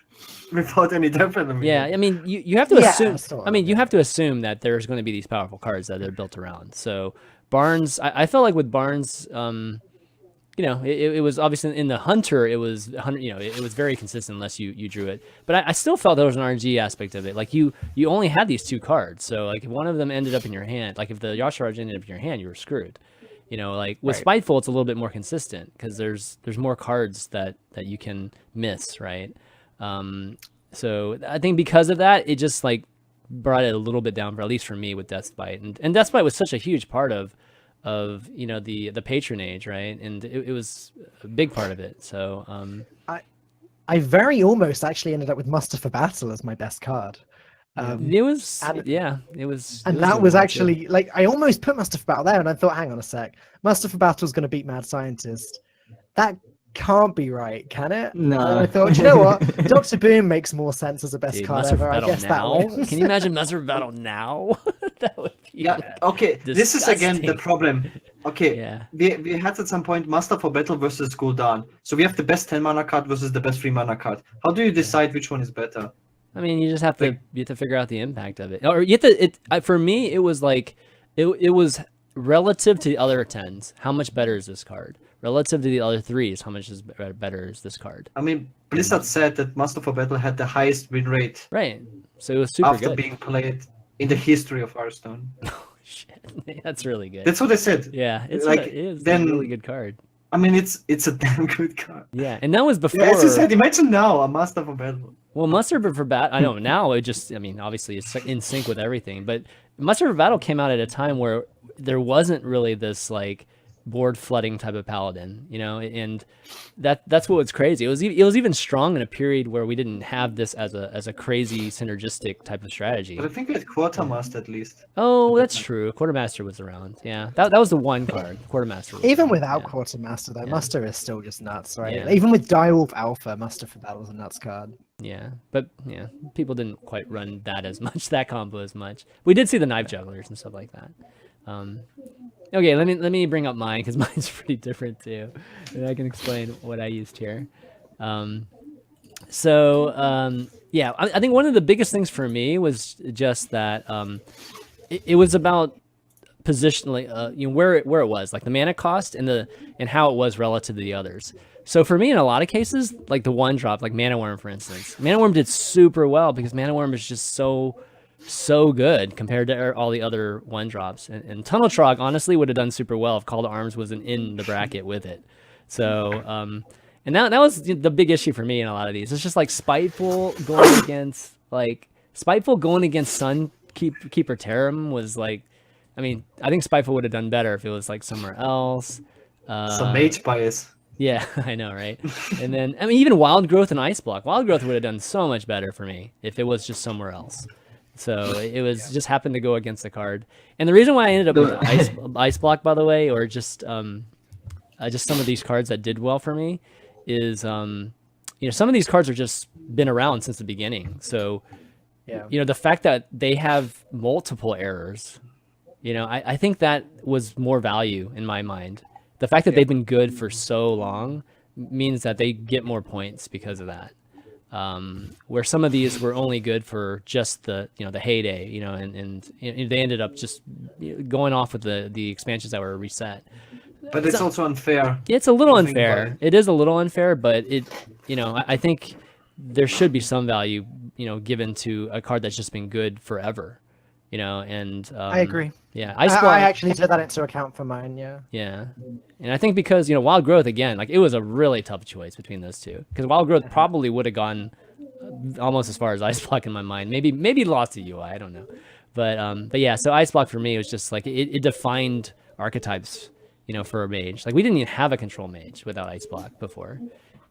without any difference. yeah. I mean you have to Yeah, assume. sort I of, mean you yeah. have to assume that there's going to be these powerful cards that they're built around. So Barnes, I felt like with Barnes, you know, it was obviously in the Hunter, it was you know, it was very consistent unless you drew it. But I still felt there was an RNG aspect of it. Like you only had these two cards, so like if one of them ended up in your hand, like if the Yashiraj ended up in your hand, you were screwed. You know, like with Right. Spiteful, it's a little bit more consistent because there's more cards that you can miss, right? So I think because of that, it just like brought it a little bit down, for at least for me with Deathbite, and Deathbite was such a huge part of you know the patronage, right? And it was a big part of it. So I very almost actually ended up with Muster for Battle as my best card. it was and- yeah, it was And it that a was good one, too. actually like I almost put Muster for Battle there, and I thought, hang on a sec, Muster for Battle is going to beat Mad Scientist. That can't be right, can it? No. And I thought, you know what, Doctor Boom makes more sense as a best Dude, card Muster for ever. I Battle guess now. that wins. Can you imagine Muster for Battle now? That would be Yeah, okay, this is again the disgusting. problem. Okay, Yeah. we had at some point Master for Battle versus Gul'dan. So we have the best 10 mana card versus the best 3 mana card. How do you decide which one is better? I mean, you just have to figure out the impact of it, or you have to. For me, it was like it was relative to the other 10s. How much better is this card relative to the other 3s? How much is better is this card? I mean, Blizzard said that Master for Battle had the highest win rate Right. So it was super after good. being played in the history of Hearthstone. Shit, that's really good. That's what they said. Yeah, it's like, it is a then- really good card. I mean, it's a damn good card. Yeah, and that was before. Yeah, as you said, imagine now a Master for Battle. Well, Mustard for Battle, I know now it just, I mean, obviously it's in sync with everything, but Mustard for Battle came out at a time where there wasn't really this like board flooding type of paladin, you know, and that's what was crazy. It was even strong in a period where we didn't have this as a crazy synergistic type of strategy. But I think we had Quartermaster at least. Oh, that's true. Quartermaster was around. Yeah, that was the one card. Quartermaster. Was Even around, without yeah. Quartermaster, though, Yeah. Muster is still just nuts, right? Yeah. Even with Direwolf Alpha, Muster for Battle is a nuts card. Yeah, but yeah, people didn't quite run that as much, that combo as much. We did see the knife jugglers and stuff like that. Okay, let me bring up mine because mine's pretty different too, and I can explain what I used here. Yeah, I think one of the biggest things for me was just that it was about positionally, you know, where it was, like the mana cost and how it was relative to the others. So for me, in a lot of cases, like the one drop, like Mana Worm, for instance, Mana Worm did super well because Mana Worm is just so good compared to all the other one drops. And Tunnel Trog honestly would have done super well if Call to Arms wasn't in the bracket with it. So, and that was the big issue for me in a lot of these. It's just like Spiteful going against Sunkeeper Terram was like, I mean, I think Spiteful would have done better if it was like somewhere else. Some mage bias. Yeah, I know, right? And then, I mean, even Wild Growth and Ice Block. Wild Growth would have done so much better for me if it was just somewhere else. So it was just happened to go against the card. And the reason why I ended up with Ice Block, by the way, or just some of these cards that did well for me is, you know, some of these cards are just been around since the beginning. So, Yeah. you know, the fact that they have multiple errors, you know, I think that was more value in my mind. The fact that they've been good for so long means that they get more points because of that. Where some of these were only good for just the heyday, you know, and they ended up just going off with the expansions that were reset. But it's also unfair. It's a little to think about unfair. It is a little unfair, but I think there should be some value, you know, given to a card that's just been good forever, you know, and I agree. Yeah, I Ice Block. actually took that into account for mine, yeah. Yeah, and I think because, you know, Wild Growth, again, like it was a really tough choice between those two because Wild Growth probably would have gone almost as far as Ice Block in my mind. Maybe lost to UI, I don't know, but yeah. So Ice Block for me was just like it defined archetypes, you know, for a mage. Like we didn't even have a control mage without Ice Block before,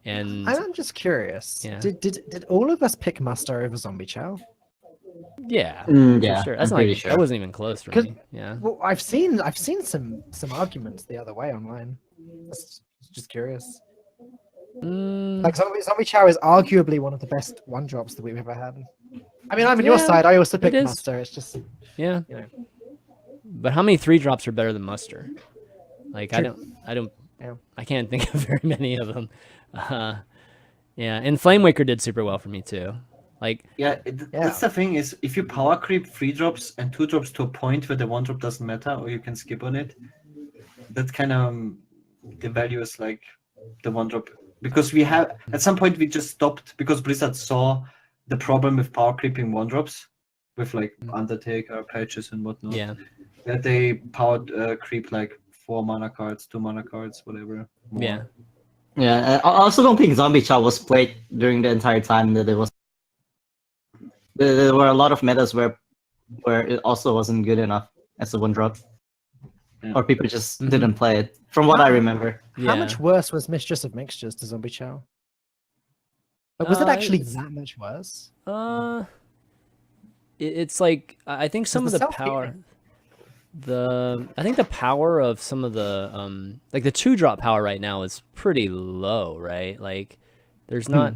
and I'm just curious. Yeah. Did all of us pick Muster over Zombie Chow? Yeah, Yeah, for sure. That's I'm not pretty like, sure. that wasn't even close for 'Cause- me. Yeah. Well, I've seen some arguments the other way online. Just curious. Mm, Like Zombie Chow is arguably one of the best one drops that we've ever had. I mean, I'm on your Yeah, side. I also it pick is. Muster. It's just yeah. you know. But how many 3-drops are better than Muster? Like True. Yeah. I can't think of very many of them. Yeah, and Flame Waker did super well for me too. Like, Yeah, Yeah. that's the thing is if you power creep 3-drops and 2-drops to a point where the 1-drop doesn't matter or you can skip on it, that kind of devalues like the 1-drop because we have at some point we just stopped because Blizzard saw the problem with power creeping 1-drops with like Undertaker patches and whatnot. yeah, That they powered creep like 4 mana cards, 2 mana cards, whatever. More. yeah, Yeah, I also don't think Zombie Chow was played during the entire time that it was. There were a lot of metas where it also wasn't good enough as a 1-drop, Yeah. or people just Mhm. didn't play it. From what I remember. yeah. How much worse was Mistress of Mixtures to Zombie Chow? Like, was it actually that much worse? It's like I think some of the the power, self-healing- I think the power of some of the like the 2-drop power right now is pretty low, right? Like, there's not.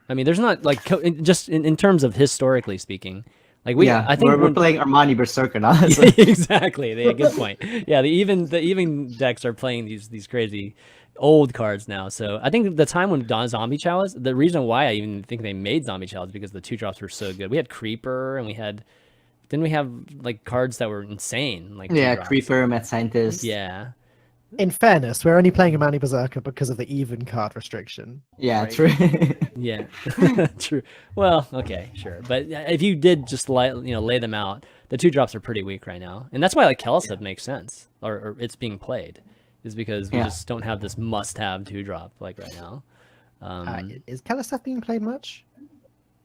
I mean, there's not like just in terms of historically speaking, like I think we're playing Armani Berserker now. So. Exactly. Yeah, good point. Yeah, the even decks are playing these crazy old cards now. So I think the time when Zombie Chow was, the reason why I even think they made Zombie Chow is because the 2-drops were so good. We had Creeper and we had like cards that were insane, like Yeah, 2-drops. Creeper, Mad Scientist. Yeah. In fairness, we're only playing Amani Berserker because of the even card restriction. Yeah, right? true. Yeah. True. Well, okay, sure. But if you did just lay them out, the 2-drops are pretty weak right now. And that's why like Keleseth makes sense, or it's being played, is because we just don't have this must-have 2-drop like right now. Is Keleseth being played much?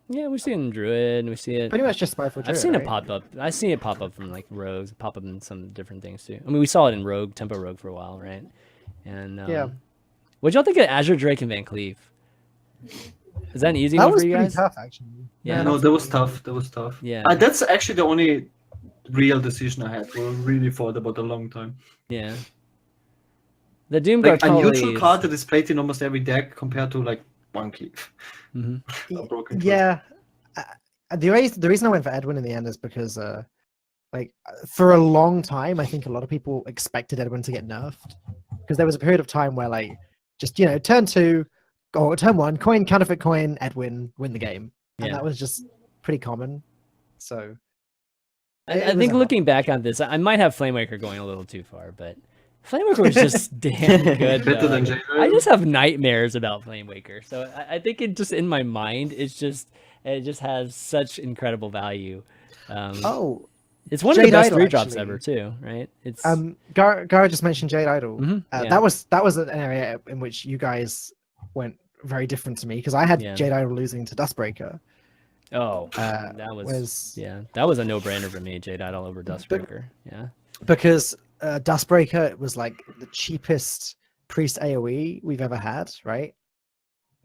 Yeah, we see it in Druid, we see it. Pretty much just Spiteful Druid. I've seen right? it pop up. I've seen it pop up from like rogues, pop up in some different things too. I mean, we saw it in Rogue, Tempo Rogue for a while, right? And Yeah. What'd y'all think of Azure Drake and Van Cleef? Is that an easy That one was for you pretty guys? tough, actually. Yeah. No, that was tough. That was tough. Yeah. That's actually the only real decision I had. I really thought about a long time. Yeah. The Doomguard Like a neutral is- card that is played in almost every deck compared to like one cleave. Mhm. A broken card. Yeah. The reason I went for Edwin in the end is because, for a long time, I think a lot of people expected Edwin to get nerfed because there was a period of time where, like, just turn 2 or turn 1, coin, counterfeit coin, Edwin, win the game, and Yeah. that was just pretty common. So I it was think a looking back on this, I might have Flamewaker going a little too far, but Flamewaker was just damn good. Better than though. Jade I just have nightmares about Flamewaker, so I think it just in my mind, it just has such incredible value. Oh, It's one of the Jade best Idol, 3-drops actually. ever too, right? It's Gara just mentioned Jade Idol. Mhm, yeah. That was an area in which you guys went very different to me because I had Yeah. Jade Idol losing to Dustbreaker. that was was- that was a no-brainer for me. Jade Idol over Dustbreaker. Yeah. Because Dustbreaker was like the cheapest priest AoE we've ever had, right?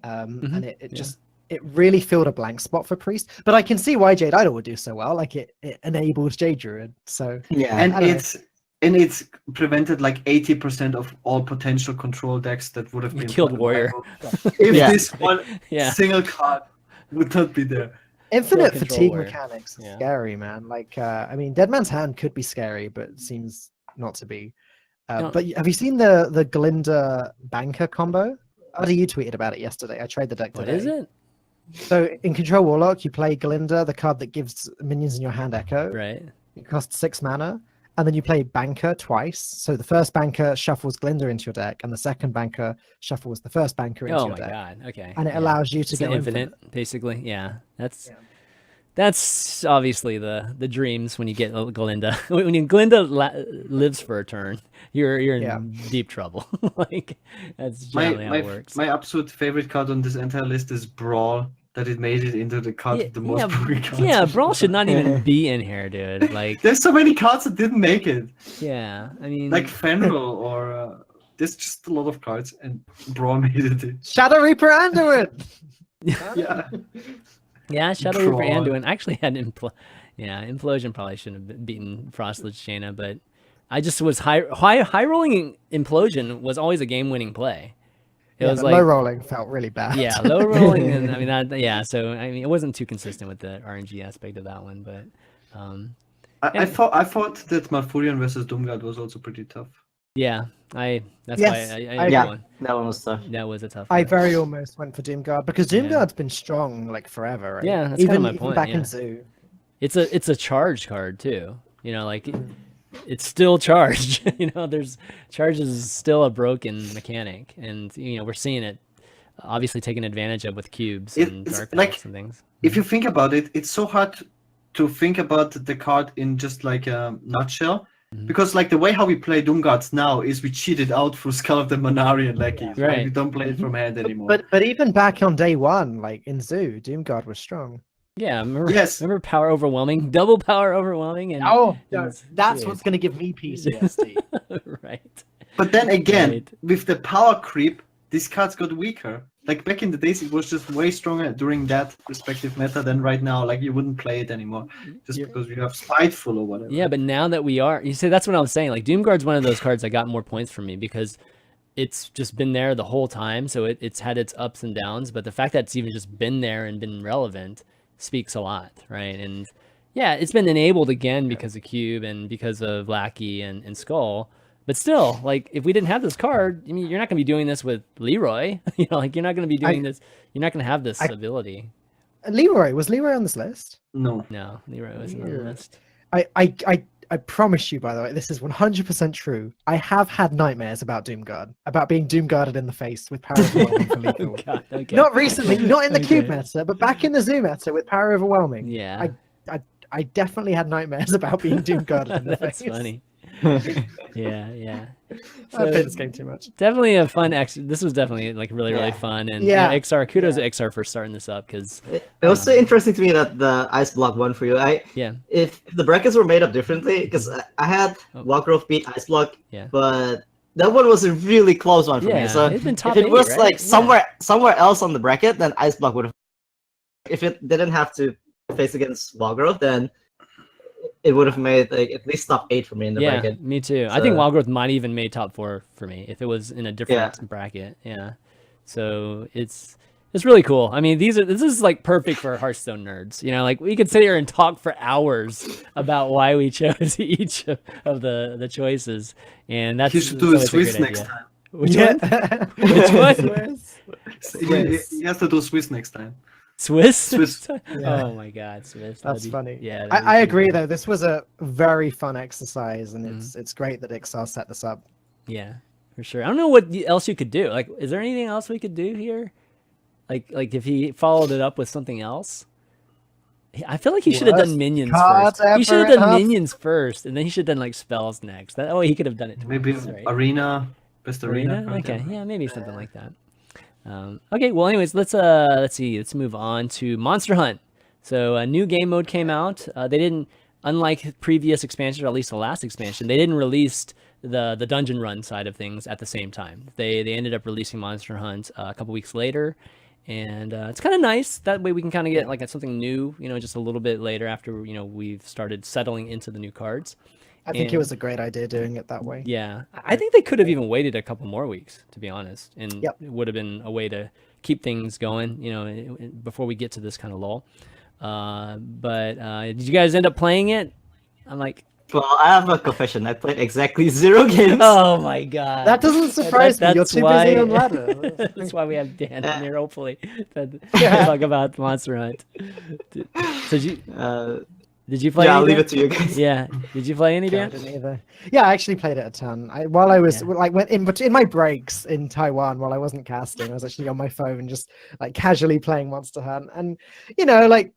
And it yeah. just it really filled a blank spot for priest. But I can see why Jade Idol would do so well. Like it enables Jade Druid. So Yeah. And I don't know. it's prevented like 80% of all potential control decks that would have been Killed fun. Warrior. If Yeah. this one Yeah. single card would not be there. Infinite Control fatigue Warrior. mechanics is Yeah. scary, man. Like I mean, Dead Man's Hand could be scary, but it seems not to be. No. But have you seen the Glinda Banker combo? Adi, you tweeted about it yesterday. I tried the deck What today. is it? So in Control Warlock, you play Glinda, the card that gives minions in your hand echo. Right. It costs 6 mana. And then you play Banker twice. So the first Banker shuffles Glinda into your deck, and the second Banker shuffles the first Banker into Oh your my deck. god. Okay. And it yeah. allows you to It's go an infinite, basically. Yeah. Yeah. That's obviously the dreams when you get Glinda. When Glinda lives for a turn, you're in Yeah. deep trouble. Like that's My generally how it works. my absolute favorite card on this entire list is Brawl. That it made it into the card with the most broken cards. yeah, Brawl should not even be in here, dude. Like, There's so many cards that didn't make it. yeah, I mean, Like Fenrir or there's just a lot of cards and Brawl made it. Shadow Reaper Underwood! Yeah. Yeah, Shadow Reaper Drawn. Anduin actually had Implosion probably shouldn't have beaten Frostlich Jaina, but I just was high rolling Implosion was always a game winning play. It Yeah, was but like low rolling felt really bad. yeah, low rolling, and I mean so I mean it wasn't too consistent with the RNG aspect of that one, but I thought that Malfurion versus Doomguard was also pretty tough. yeah, that's Yes, why I I Yeah, one. that one was tough. That was a tough I one. very almost went for Doomguard because Yeah. Doomguard's been strong like forever, right? Yeah, that's kinda my even point, back yeah. in Zoo. It's a charge card too. You know, like it's still charged. You know, charge is still a broken mechanic, and you know we're seeing it obviously taken advantage of with cubes and It's dark like- packs and things. If you think about it, it's so hard to think about the card in just like a nutshell. Mhm. Because like the way how we play Doomguards now is we cheat it out through Skull of the Manarian lackeys. Right. We don't play it from hand anymore. But even back on day one, like in Zoo, Doomguard was strong. Yeah, remember, Yes. remember power overwhelming, double power overwhelming, and Oh, Yes, that's yes. what's going to give me PTSD. right. But then again, Right. with the power creep, these cards got weaker. Like back in the days, it was just way stronger during that respective meta than right now. Like you wouldn't play it anymore just Yeah. because you have Spiteful or whatever. Yeah, but now that you say that's what I was saying. Like Doomguard's one of those cards that got more points from me because it's just been there the whole time. So it's had its ups and downs, but the fact that it's even just been there and been relevant speaks a lot, right? And yeah, it's been enabled again because of Cube and because of Lackey and Skull. But still, like if we didn't have this card, I mean, you're not going to be doing this with Leroy. You know, like you're not going to be doing this. You're not going to have this ability. Was Leroy on this list? No. No, Leroy wasn't on the Weird. list. I promise you, by the way, this is 100% true. I have had nightmares about Doomguard, about being Doomguarded in the face with power overwhelming for Oh, lethal. God, okay. Not recently, not in the cube Okay. meta, but back in the Zoo meta with power overwhelming. Yeah, I definitely had nightmares about being Doomguarded in the that's face. funny. Yeah. I played this game too much. Definitely a fun This was definitely like really Yeah. fun, and Yeah. XR, kudos to XR for starting this up because It was so interesting to me that the ice block won for you. yeah, If the brackets were made up differently, because I had Oh. Wildgrowth beat ice block, Yeah. but that one was a really close one for Yeah, me. So it's been if top it eight, was right? like Yeah. somewhere else on the bracket, then ice block would have. If it didn't have to face against Wildgrowth, then it would have made like at least top 8 for me in the yeah, bracket. me too. I think So- Wildgrowth might even made top 4 for me if it was in a different bracket. Yeah, so it's really cool. I mean, this is like perfect for Hearthstone nerds. You know, like we could sit here and talk for hours about why we chose each of the choices, and that's You should do a that's Swiss great next idea. time. Which one? Which one? He has to do Swiss next time. Swiss? Swiss. Yeah. Oh my God, Swiss. That's funny. Yeah. I agree, though. This was a very fun exercise, and Mm-hmm. it's great that XR set this up. Yeah, for sure. I don't know what else you could do. Like, is there anything else we could do here? Like if he followed it up with something else? I feel like he should have done Worst minions cards first. He should have ever done up. minions first, and then he should have done like spells next. That way he could have done it. Maybe twice, right? Arena, best Arena. card Okay, ever. yeah, maybe something like that. Okay, well, anyways, let's see. Let's move on to Monster Hunt. So a new game mode came out. They didn't, unlike previous expansions, or at least the last expansion, they didn't release the dungeon run side of things at the same time. They ended up releasing Monster Hunt a couple weeks later, and it's kind of nice. That way we can kind of get like something new, you know, just a little bit later after we've started settling into the new cards. I think it And- was a great idea doing it that way. Yeah, I think they could have even waited a couple more weeks, to be honest, and Yep. it would have been a way to keep things going, before we get to this kind of lull. But did you guys end up playing it? I'm like, Well, I have a confession. I played exactly 0 games. oh my God. That doesn't surprise me. You're that's too why- busy on ladder. That's why we have Dan in here, hopefully, to Yeah. talk about Monster Hunt. Did you play Yeah, I'll any, leave Dan? it to you guys. Yeah, did you play any, Yeah, I Dan? didn't either. Yeah, I actually played it a ton. While I was Yeah. like went in my breaks in Taiwan while I wasn't casting, I was actually on my phone just like casually playing Monster Hunt, and like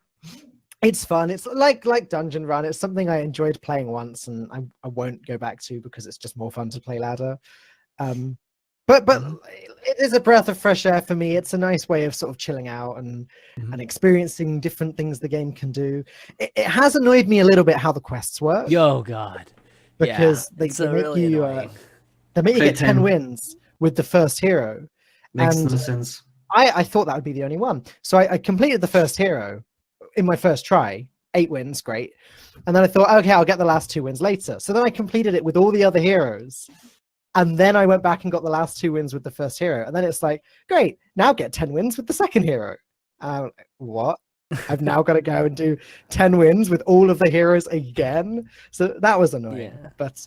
it's fun. It's like Dungeon Run. It's something I enjoyed playing once, and I won't go back to because it's just more fun to play ladder. But it is a breath of fresh air for me. It's a nice way of sort of chilling out and experiencing different things the game can do. It has annoyed me a little bit how the quests work. Yo, God. Because yeah, they make really you annoying. they make you Play get 10 10. wins with the first hero. Makes And- no sense. I thought that would be the only one. So I completed the first hero, in my first try. 8 wins, great. And then I thought, okay, I'll get the last 2 wins later. So then I completed it with all the other heroes. And then I went back and got the last 2 wins with the first hero. And then it's like, great, now get 10 wins with the second hero. What? I've now got to go and do 10 wins with all of the heroes again. So that was annoying. Yeah. But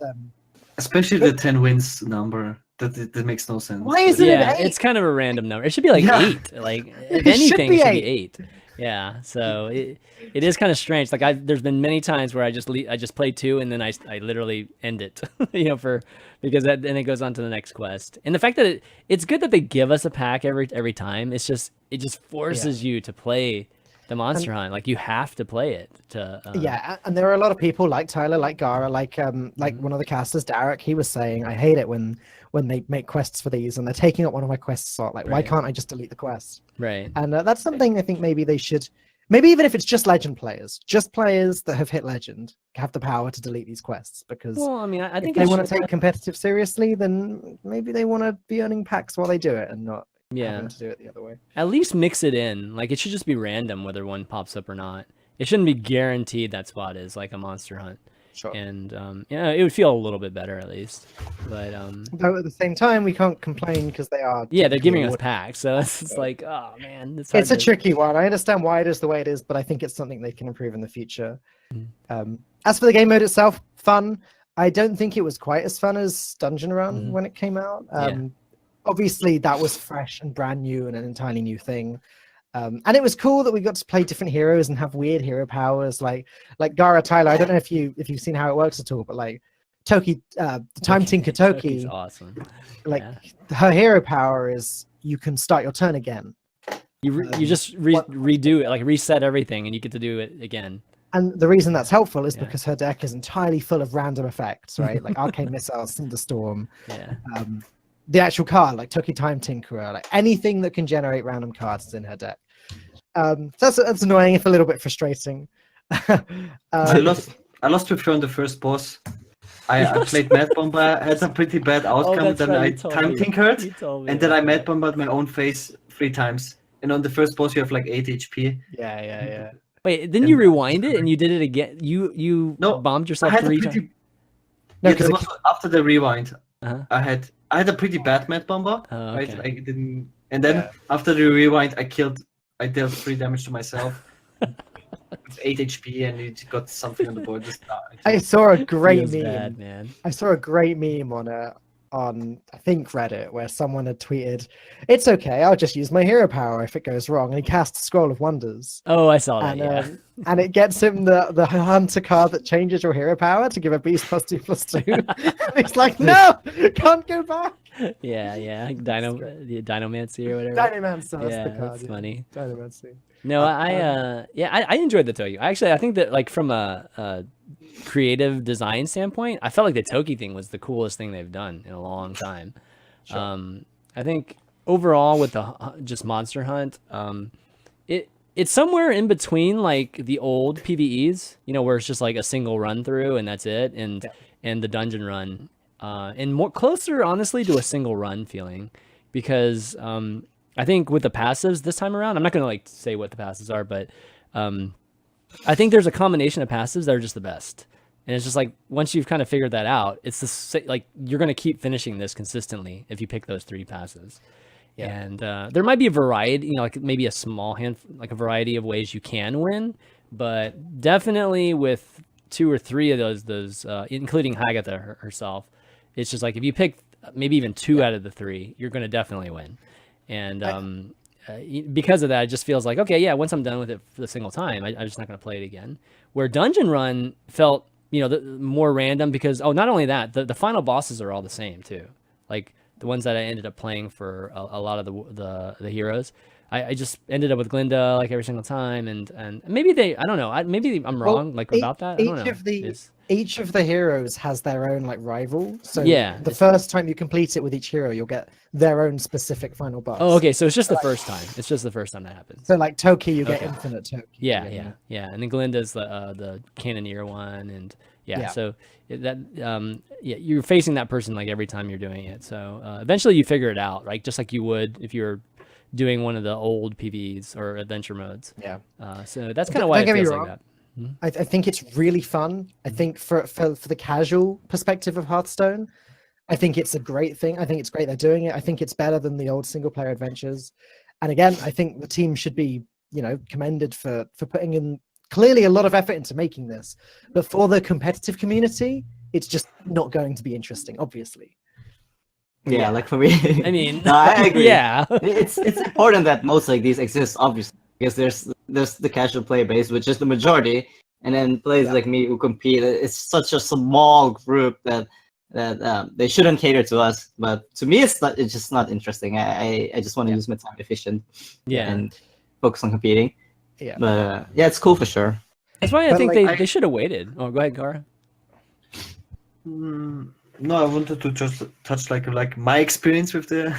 Especially the 10 wins number. That makes no sense. why is it Yeah, an 8? it's kind of a random number. It should be like Yeah. 8. Like if It should anything, be it should 8. be 8. Yeah, so it is kind of strange. Like there's been many times where I just play 2 and then I literally end it, because then it goes on to the next quest. And the fact that it's good that they give us a pack every time. It just forces you to play the Monster Hunt. Like you have to play it to. Yeah, and there are a lot of people like Tyler, like Gaara, like one of the casters, Derek. He was saying, I hate it when they make quests for these and they're taking up one of my quest slot. Like, why Right. can't I just delete the quest? Right. And that's something I think maybe they should. Maybe even if it's just legend players, just players that have hit legend, have the power to delete these quests. Because Well, I mean, I think if they it want to should- take competitive seriously, then maybe they want to be earning packs while they do it and not Yeah. having to do it the other way. At least mix it in. Like it should just be random whether one pops up or not. It shouldn't be guaranteed that spot is like a Monster Hunt. Sure. And it would feel a little bit better at least. But Though at the same time, we can't complain because they are. yeah, they're giving us technically packs, so it's like, oh man, It's a hard to- tricky one. I understand why it is the way it is, but I think it's something they can improve in the future. Mm. As for the game mode itself, fun. I don't think it was quite as fun as Dungeon Run Mhm. when it came out. Yeah. Obviously, that was fresh and brand new and an entirely new thing. And it was cool that we got to play different heroes and have weird hero powers, like Gaara Tyler. I don't know if you've seen how it works at all, but like Toki, the Time Tinker Toki's Toki, awesome. like Yeah. her hero power is you can start your turn again. You just redo it, like reset everything, and you get to do it again. And the reason that's helpful is Yeah. because her deck is entirely full of random effects, right? Like Arcane Missile, Cinderstorm, Yeah. the actual card, like Toki Time Tinkerer, like anything that can generate random cards is in her deck. So that's annoying, if a little bit frustrating. I lost with her on the first boss. I played Mad Bomber, had a pretty bad outcome, that's then right, I you told time me. tinkered, You told me and then I about Mad that. Bombered my own face 3 times. And on the first boss, you have like 8 HP. Yeah. Wait, didn't you rewind it and you did it again? You No, bombed I yourself had a 3 pretty. times. No, Yeah, 'cause that was after the rewind. Uh-huh. I had a pretty bad Mad Bomber. Oh, Right? okay. I didn't. And then after the rewind, I dealt 3 damage to myself. With 8 HP, and it got something on the board. I saw a great Feels meme. bad, man. I saw a great meme on I think Reddit, where someone had tweeted, "It's okay, I'll just use my hero power if it goes wrong," and he casts Scroll of Wonders. Oh, I saw that. And, Yeah. and it gets him the hunter card that changes your hero power to give a beast +2/+2. And he's like, no, can't go back. Yeah. Dinomancy or whatever. Dynamancer, that's Yeah, the card. that's funny. Dynamancy. No, I enjoyed the Toki. Actually, I think that like from a creative design standpoint, I felt like the Toki thing was the coolest thing they've done in a long time. Sure. I think overall with the just Monster Hunt, it's somewhere in between like the old PvEs, where it's just like a single run through and that's it, and the dungeon run, and more closer honestly to a single run feeling, because I think with the passives this time around, I'm not gonna like say what the passives are, but I think there's a combination of passives that are just the best. And it's just like once you've kind of figured that out, it's like you're gonna keep finishing this consistently if you pick those 3 passives. Yeah. And there might be a variety, like maybe a small like a variety of ways you can win, but definitely with 2 or 3 of those, including Hagatha herself, it's just like if you pick maybe even 2 out of the 3, you're gonna definitely win. And because of that, it just feels like, okay, yeah, once I'm done with it for the single time, I'm just not going to play it again. Where Dungeon Run felt, more random because, not only that, the final bosses are all the same too. Like the ones that I ended up playing for a lot of the heroes. I just ended up with Glinda like every single time, and maybe I don't know, maybe I'm wrong about that. I don't know. Each of the heroes has their own like rival. So Yeah, the first time you complete it with each hero, you'll get their own specific final boss. Oh, okay, so it's just the first time. It's just the first time that happens. So like Toki, you get Okay. infinite Toki. Yeah, you know? and then Glinda's the Cannoneer one, and Yeah. so you're facing that person like every time you're doing it. So eventually you figure it out, right? Just like you would if you were doing one of the old PvEs or adventure modes. Yeah. So that's kind of why Don't it get me feels wrong. like that. I think it's really fun. I think for the casual perspective of Hearthstone, I think it's a great thing. I think it's great they're doing it. I think it's better than the old single player adventures. And again, I think the team should be, commended for putting in clearly a lot of effort into making this. But for the competitive community, it's just not going to be interesting, obviously. Yeah, like for me. I mean, no, I agree. yeah. It's important that most like these exist, obviously, because there's the casual player base, which is the majority, and then players like me who compete. It's such a small group that they shouldn't cater to us. But to me, it's just not interesting. I just want to use my time efficient. And focus on competing. Yeah. But yeah, it's cool for sure. That's why I But, think like, they should have waited. Oh, go ahead, Gaara. No, I wanted to just touch like my experience with the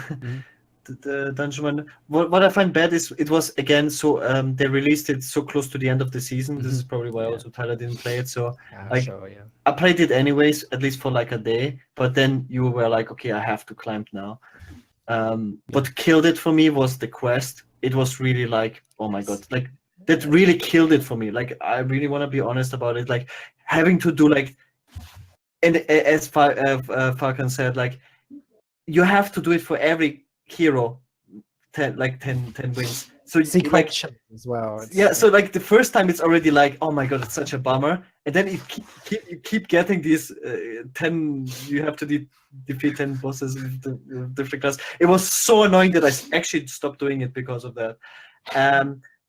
Dungeon One. What I find bad is it was again so they released it so close to the end of the season. This is probably why also Tyler didn't play it. So like Sure, yeah. I played it anyways, at least for like a day. But then you were like, okay, I have to climb now. What killed it for me was the quest. It was really like, oh my god, like that really killed it for me. Like I really want to be honest about it. Like having to do like, and as Falcon said, like you have to do it for every hero, 10 wins. So Sequential as well. Yeah, so like the first time it's already like, oh my god, it's such a bummer, and then you keep getting these 10. You have to defeat 10 bosses with different class. It was so annoying that I actually stopped doing it because of that.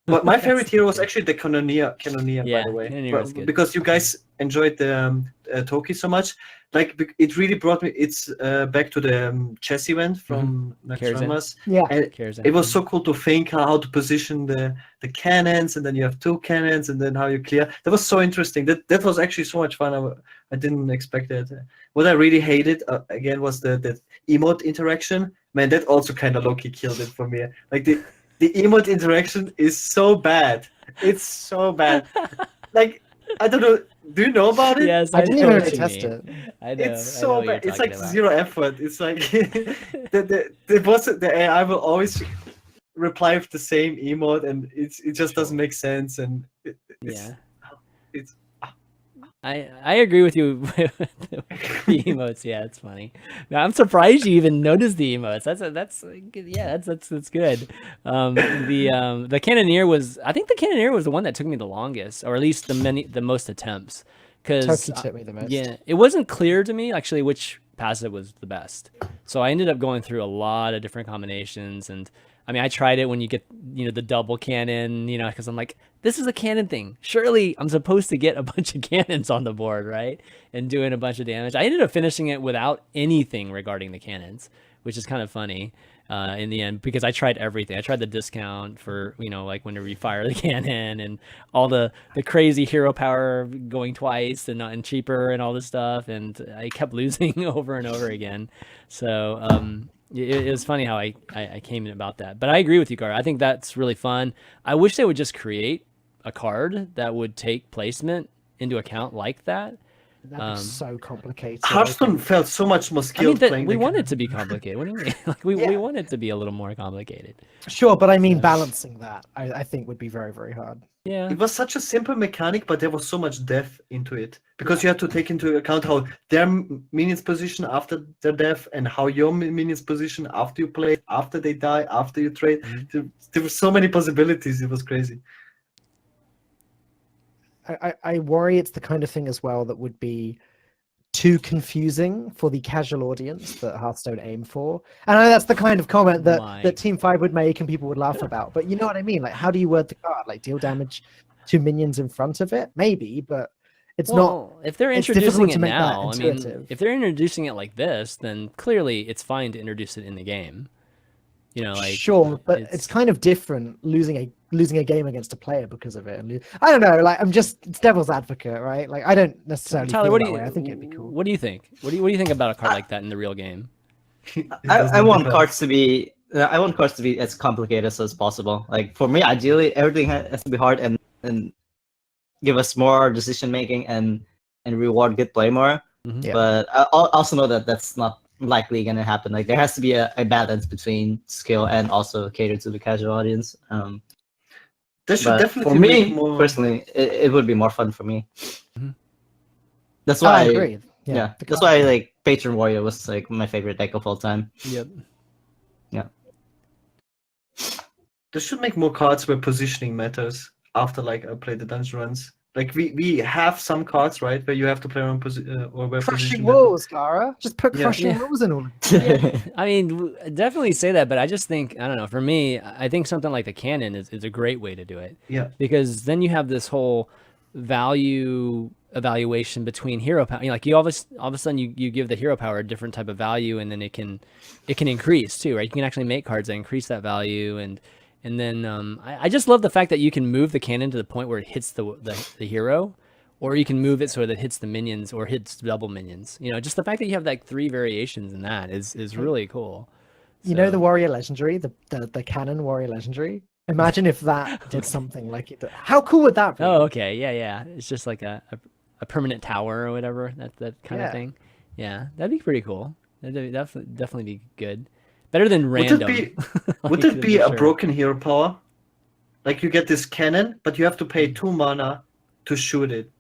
But my favorite hero was actually the Cannoneer, by the way, Cannoneer was good. because you guys enjoyed the Toki so much. Like it really brought me. It's back to the chess event from Naxxramas. Yeah. And Cares it was so cool to think how to position the cannons, and then you have 2 cannons, and then how you clear. That was so interesting. That was actually so much fun. I didn't expect that. What I really hated again was the emote interaction. Man, that also kind of low-key killed it for me. Like the emote interaction is so bad. It's so bad. Like I don't know. Do you know about it? Yes, I didn't know even what really you test mean. it. I know. It's I know so what you're bad. It's like talking about. zero effort. It's like the AI will always reply with the same emote, and it just doesn't make sense. And it's I agree with you with the emotes. Yeah, it's funny. Now, I'm surprised you even noticed the emotes. That's good. The Cannoneer was, I think the Cannoneer was the one that took me the longest, or at least the most attempts. Because Toki took me the most. yeah, it wasn't clear to me actually which passive was the best. So I ended up going through a lot of different combinations, and I mean, I tried it when you get, the double cannon, because I'm like, this is a cannon thing. Surely I'm supposed to get a bunch of cannons on the board, right? And doing a bunch of damage. I ended up finishing it without anything regarding the cannons, which is kind of funny in the end, because I tried everything. I tried the discount for, like whenever you fire the cannon, and all the crazy hero power going twice and cheaper and all this stuff. And I kept losing over and over again. So, it was funny how I came in about that. But I agree with you, Gaara. I think that's really fun. I wish they would just create a card that would take placement into account like that. That'd be so complicated. Hearthstone felt so much more skilled playing. We want it to be complicated. What do you mean? Like we want it to be a little more complicated. Sure, but I mean balancing that I think would be very, very hard. Yeah. It was such a simple mechanic, but there was so much depth into it, because you had to take into account how their minions position after their death, and how your minions position after you play, after they die, after you trade. There were so many possibilities. It was crazy. I worry it's the kind of thing as well that would be too confusing for the casual audience that Hearthstone aim for. And I know that's the kind of comment that Team 5 would make and people would laugh about. But you know what I mean? Like, how do you word the card? Like, deal damage to minions in front of it? Maybe, but it's not. If they're it's introducing difficult to it make that now, I mean, intuitive. if they're introducing it like this, then clearly it's fine to introduce it in the game. Sure, but it's kind of different losing a game against a player because of it. And I don't know, like it's devil's advocate, right? Like I don't necessarily. Tyler, feel that way. I think it'd be cool. What do you think? What do you think about a card like that in the real game? I want cards to be. I want cards to be as complicated as possible. Like for me, ideally, everything has to be hard and give us more decision making and reward good play more. Mhm. Yeah. But I also know that that's not likely going to happen. Like there has to be a balance between skill and also cater to the casual audience. This should But definitely for make me more. personally, it would be more fun for me. Mhm. That's I why agree. Yeah, the that's card- why like Patron Warrior was like my favorite deck of all time. Yep. This should make more cards where positioning matters after like I play the dungeon runs. Like we have some cards, right, where you have to play around or where Crushing position matters. walls, Gaara. Just put Yeah. crushing Yeah. walls in all of them. I mean, definitely say that, but I just think, I don't know, for me, I think something like the cannon is a great way to do it. Yeah. Because then you have this whole value evaluation between hero power. You know, like you all of a sudden you give the hero power a different type of value, and then it can increase too, right? You can actually make cards that increase that value, and then I just love the fact that you can move the cannon to the point where it hits the hero, or you can move it so that it hits the minions or hits double minions. You know, just the fact that you have like 3 variations in that is really cool. You know So- the warrior legendary, the cannon warrior legendary. Imagine if that did something like it. How cool would that be? Oh, okay, yeah. It's just like a permanent tower or whatever. That kind of Yeah. thing. Yeah, that'd be pretty cool. That'd definitely be good. Better than Would random. it be Like, would it be for a sure. broken hero power? Like you get this cannon, but you have to pay 2 mana to shoot it.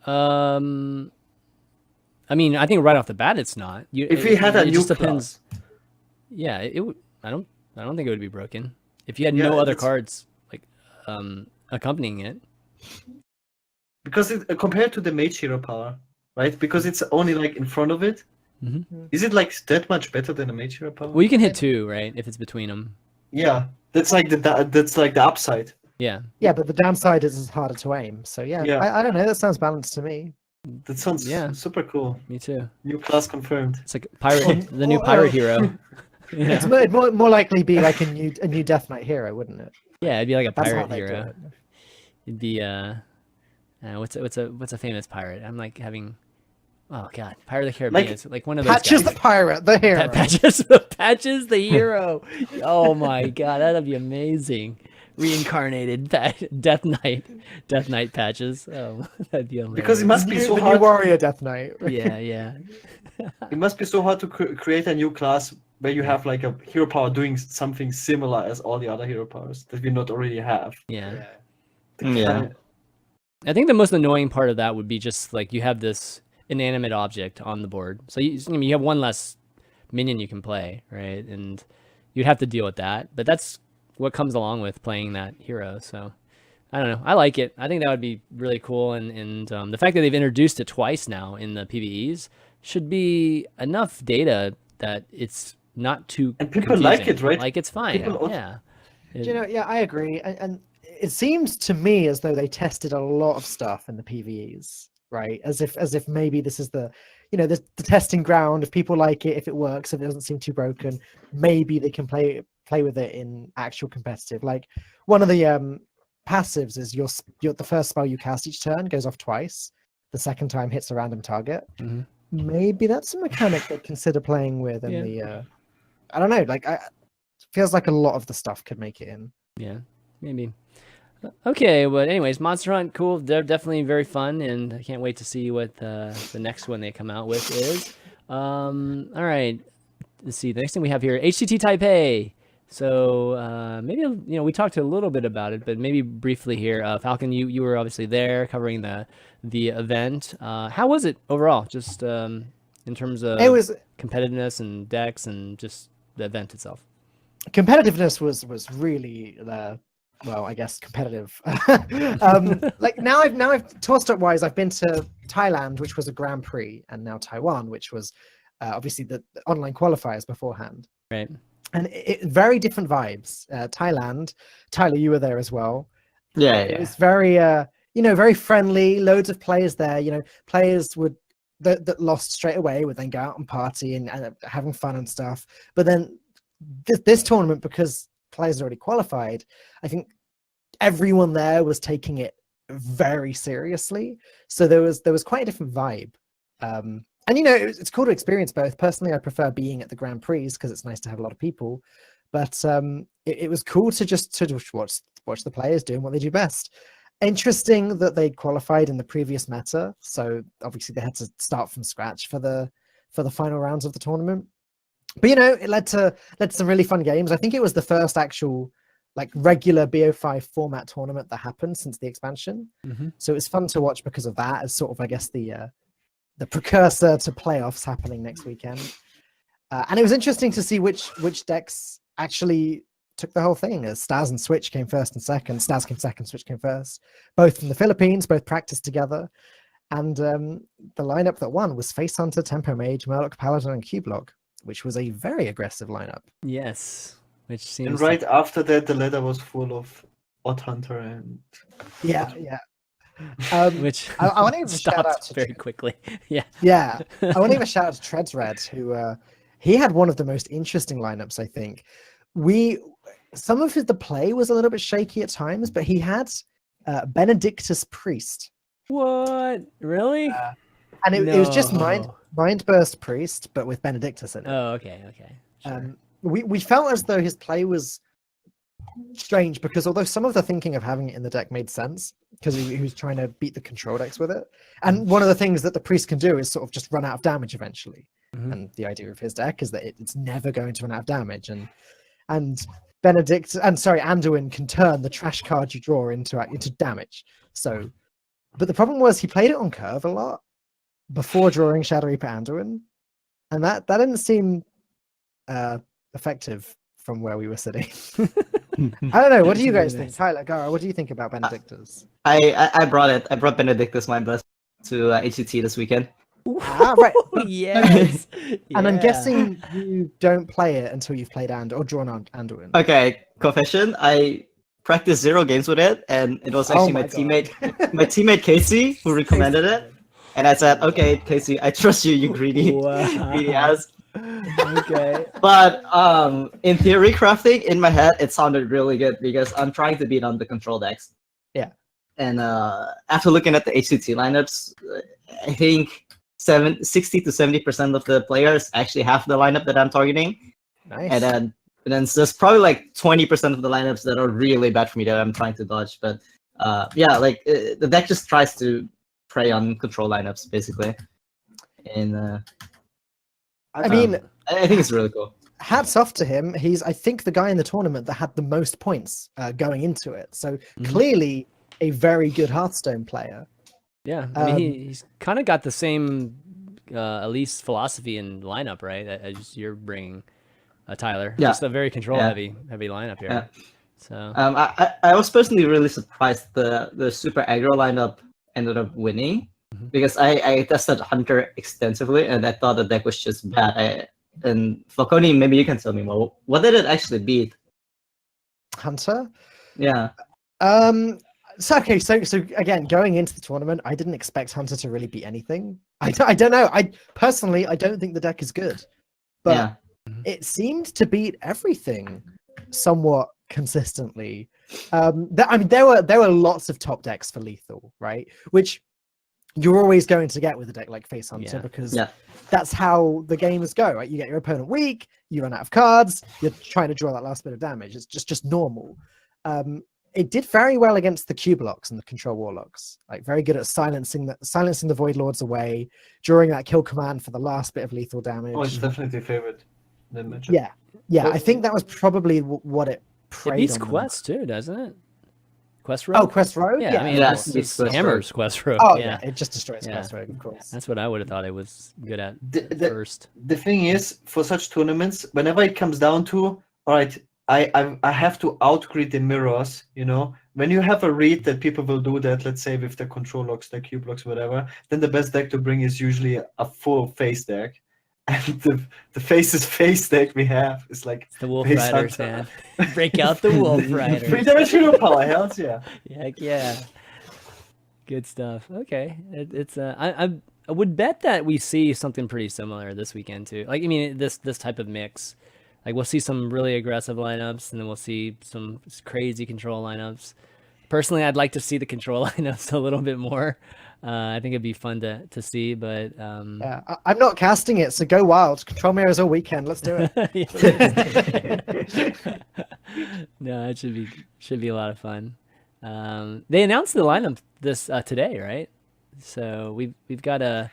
I mean, I think right off the bat, it's not. If we had a it new just depends. class. Yeah, it would. I don't think it would be broken if you had Yeah, no other it's- cards like accompanying it. Because compared to the mage hero power, right? Because it's only like in front of it. Mhm. Is it like that much better than a mage hero power? Well, you can hit 2, right? If it's between them. Yeah, that's like the upside. Yeah. Yeah, but the downside is it's harder to aim. So yeah, Yeah. I don't know. That sounds balanced to me. That sounds Yeah. super cool. Me too. New class confirmed. It's like pirate, the new or- pirate hero. It's Yeah. more likely be like a new Death Knight hero, wouldn't it? Yeah, it'd be like a That's how pirate they do hero. it. It'd be what's a famous pirate? I'm like having, oh god, Pirate of the Caribbean. It's like one of those Patches guys. the pirate, the hero. Patches the hero. Oh my god, that'd be amazing. Reincarnated Death Knight Patches. Oh, that'd be amazing. Because it must be the so new hard. warrior Death Knight. Yeah. It must be so hard to create a new class where you have like a hero power doing something similar as all the other hero powers that we not already have. Yeah. Yeah. I think the most annoying part of that would be just like you have this inanimate object on the board. So you have one less minion you can play, right? And you'd have to deal with that. But that's what comes along with playing that hero. So I don't know. I like it. I think that would be really cool. And the fact that they've introduced it twice now in the PvEs should be enough data that it's not too And people like confusing. it, right? Like it's fine. People also- Yeah. You know, yeah, I agree. And it seems to me as though they tested a lot of stuff in the PvEs, right? As if maybe this is the testing ground. If people like it, if it works, if it doesn't seem too broken, maybe they can play with it in actual competitive. Like one of the passives is your the first spell you cast each turn goes off twice. The second time hits a random target. Mhm. Maybe that's a mechanic they consider playing with in Yeah. the. I don't know. Like, feels like a lot of the stuff could make it in. Yeah, maybe. Okay, but anyways, Monster Hunt, cool. They're definitely very fun, and I can't wait to see what the next one they come out with is. All right, let's see. The next thing we have here, HCT Taipei. So maybe we talked a little bit about it, but maybe briefly here. Falcon, you were obviously there covering the event. How was it overall? Just in terms of It was competitiveness and decks and just the event itself. competitiveness was really well, I guess competitive. Like now I've tossed up wise. I've been to Thailand, which was a Grand Prix, and now Taiwan, which was obviously the online qualifiers beforehand. Right. And very different vibes. Thailand, Tyler, you were there as well. Yeah. It was very very friendly. Loads of players there. Players that lost straight away would then go out and party and having fun and stuff. But then this tournament, because players already qualified, I think everyone there was taking it very seriously. So there was quite a different vibe. And it's cool to experience both. Personally, I prefer being at the Grand Prix because it's nice to have a lot of people. But it was cool to just watch the players doing what they do best. Interesting that they qualified in the previous meta, so obviously they had to start from scratch for the final rounds of the tournament. But it led to some really fun games. I think it was the first actual like regular BO5 format tournament that happened since the expansion. Mm-hmm. So it was fun to watch because of that, as sort of, I guess, the precursor to playoffs happening next weekend. And it was interesting to see which decks actually took the whole thing, as Staz and Switch came first and second. Staz came second, Switch came first. Both from the Philippines, both practiced together. And the lineup that won was Face Hunter, Tempo Mage, Murloc Paladin, and Cubelog, which was a very aggressive lineup. Yes, which seems. And right after that, the ladder was full of Odd Hunter and Yeah. Which I want to give a shout out stopped to very quickly. Yeah. Yeah, I want to give a shout out to Treads Red, who he had one of the most interesting lineups. I think some of the play was a little bit shaky at times, but he had Benedictus Priest. What? Really? And it was just No. Mind Burst Priest, but with Benedictus in it. Oh, okay. Sure. We felt as though his play was strange, because although some of the thinking of having it in the deck made sense, because he was trying to beat the control decks with it. And one of the things that the Priest can do is sort of just run out of damage eventually. Mhm. And the idea of his deck is that it's never going to run out of damage. And Anduin can turn the trash card you draw into damage. So, but the problem was he played it on curve a lot before drawing Shadow Reaper Anduin, and that didn't seem effective from where we were sitting. I don't know. What do you guys think, Tyler, Gaara? What do you think about Benedictus? I brought Benedictus Mind Burst to HCT this weekend. Right. Yes. And I'm Yeah. guessing you don't play it until you've played or drawn on Anduin. Okay, confession. I practiced 0 games with it, and it was actually my my God. teammate Casey who recommended it. And I said, "Okay, Casey, I trust you, you greedy, greedy ass." Okay. But in theory crafting, in my head, it sounded really good because I'm trying to beat on the control decks. Yeah. And after looking at the HCT lineups, I think 60 to 70% of the players actually have the lineup that I'm targeting. Nice. And then there's probably like 20% of the lineups that are really bad for me that I'm trying to dodge. But the deck just tries to prey on control lineups basically. And I mean, I think it's really cool. hats off to him. He's, I think, the guy in the tournament that had the most points going into it. So clearly a very good Hearthstone player. Yeah, I mean, he's kind of got the same, at least philosophy and lineup, right? As you're bringing, Tyler. Yeah. Just a very control heavy lineup here. Yeah. So. I was personally really surprised the super aggro lineup ended up winning because I tested Hunter extensively and I thought the deck was just bad. And Falcone, maybe you can tell me more. What did it actually beat? Hunter? Yeah. So again, going into the tournament, I didn't expect Hunter to really beat anything. I don't know. I don't think the deck is good, but it seemed to beat everything somewhat consistently. There were lots of top decks for lethal, right? Which you're always going to get with a deck like Face Hunter because that's how the games go, right? You get your opponent weak, you run out of cards, you're trying to draw that last bit of damage. It's just normal. It did very well against the Cubelocks and the Control Warlocks. Like very good at silencing the Void Lords away, drawing that kill command for the last bit of lethal damage. Oh, it's definitely favorite. The matchup. Yeah. I think that was probably what it preyed It beats on. Quest too, doesn't it? Quest Road? Oh, Quest Road? Yeah, I mean, Yes, it's Quest hammers Quest Road. Oh, yeah. it just destroys Yeah. Quest Road, of course. That's what I would have thought it was good at first. The thing is, for such tournaments, whenever it comes down to, all right, I have to outgrid the mirrors, when you have a read that people will do that, let's say with the control locks, the cube locks, whatever, then the best deck to bring is usually a full face deck. And the face deck we have is like The Wolf Face Riders, Hunter. man. Break out the Wolf 3-dimensional power, hells yeah. Heck yeah. Good stuff. Okay. It's I would bet that we see something pretty similar this weekend too. Like, I mean, this type of mix. Like, we'll see some really aggressive lineups, and then we'll see some crazy control lineups. Personally, I'd like to see the control lineups a little bit more. I think it'd be fun to see, but Yeah, I'm not casting it, so go wild. Control mirrors all weekend. Let's do it. no, it should be a lot of fun. They announced the lineup this today, right? So we've got a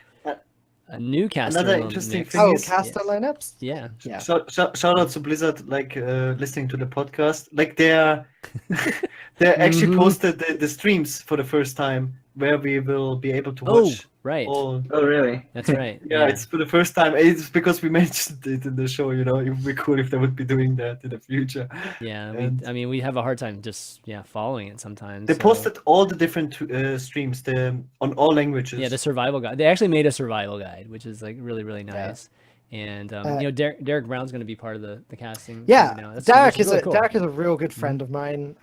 new caster. Another in the interesting mix. thing Oh, is- caster lineups. Yeah. Yeah. Shout out to Blizzard, like listening to the podcast. Like they're actually Mhm. posted the streams for the first time where we will be able to Oh, watch right. all. Oh, really? That's right. Yeah, it's for the first time. It's because we mentioned it in the show. You know, it would be cool if they would be doing that in the future. Yeah. And- We have a hard time just following it sometimes. They so- posted all the different streams on all languages. Yeah, the survival guide. They actually made a survival guide, which is like really, really nice. And Derek Brown's going to be part of the casting. Yeah, now. That's Derek really is cool. Derek is a real good friend of mine.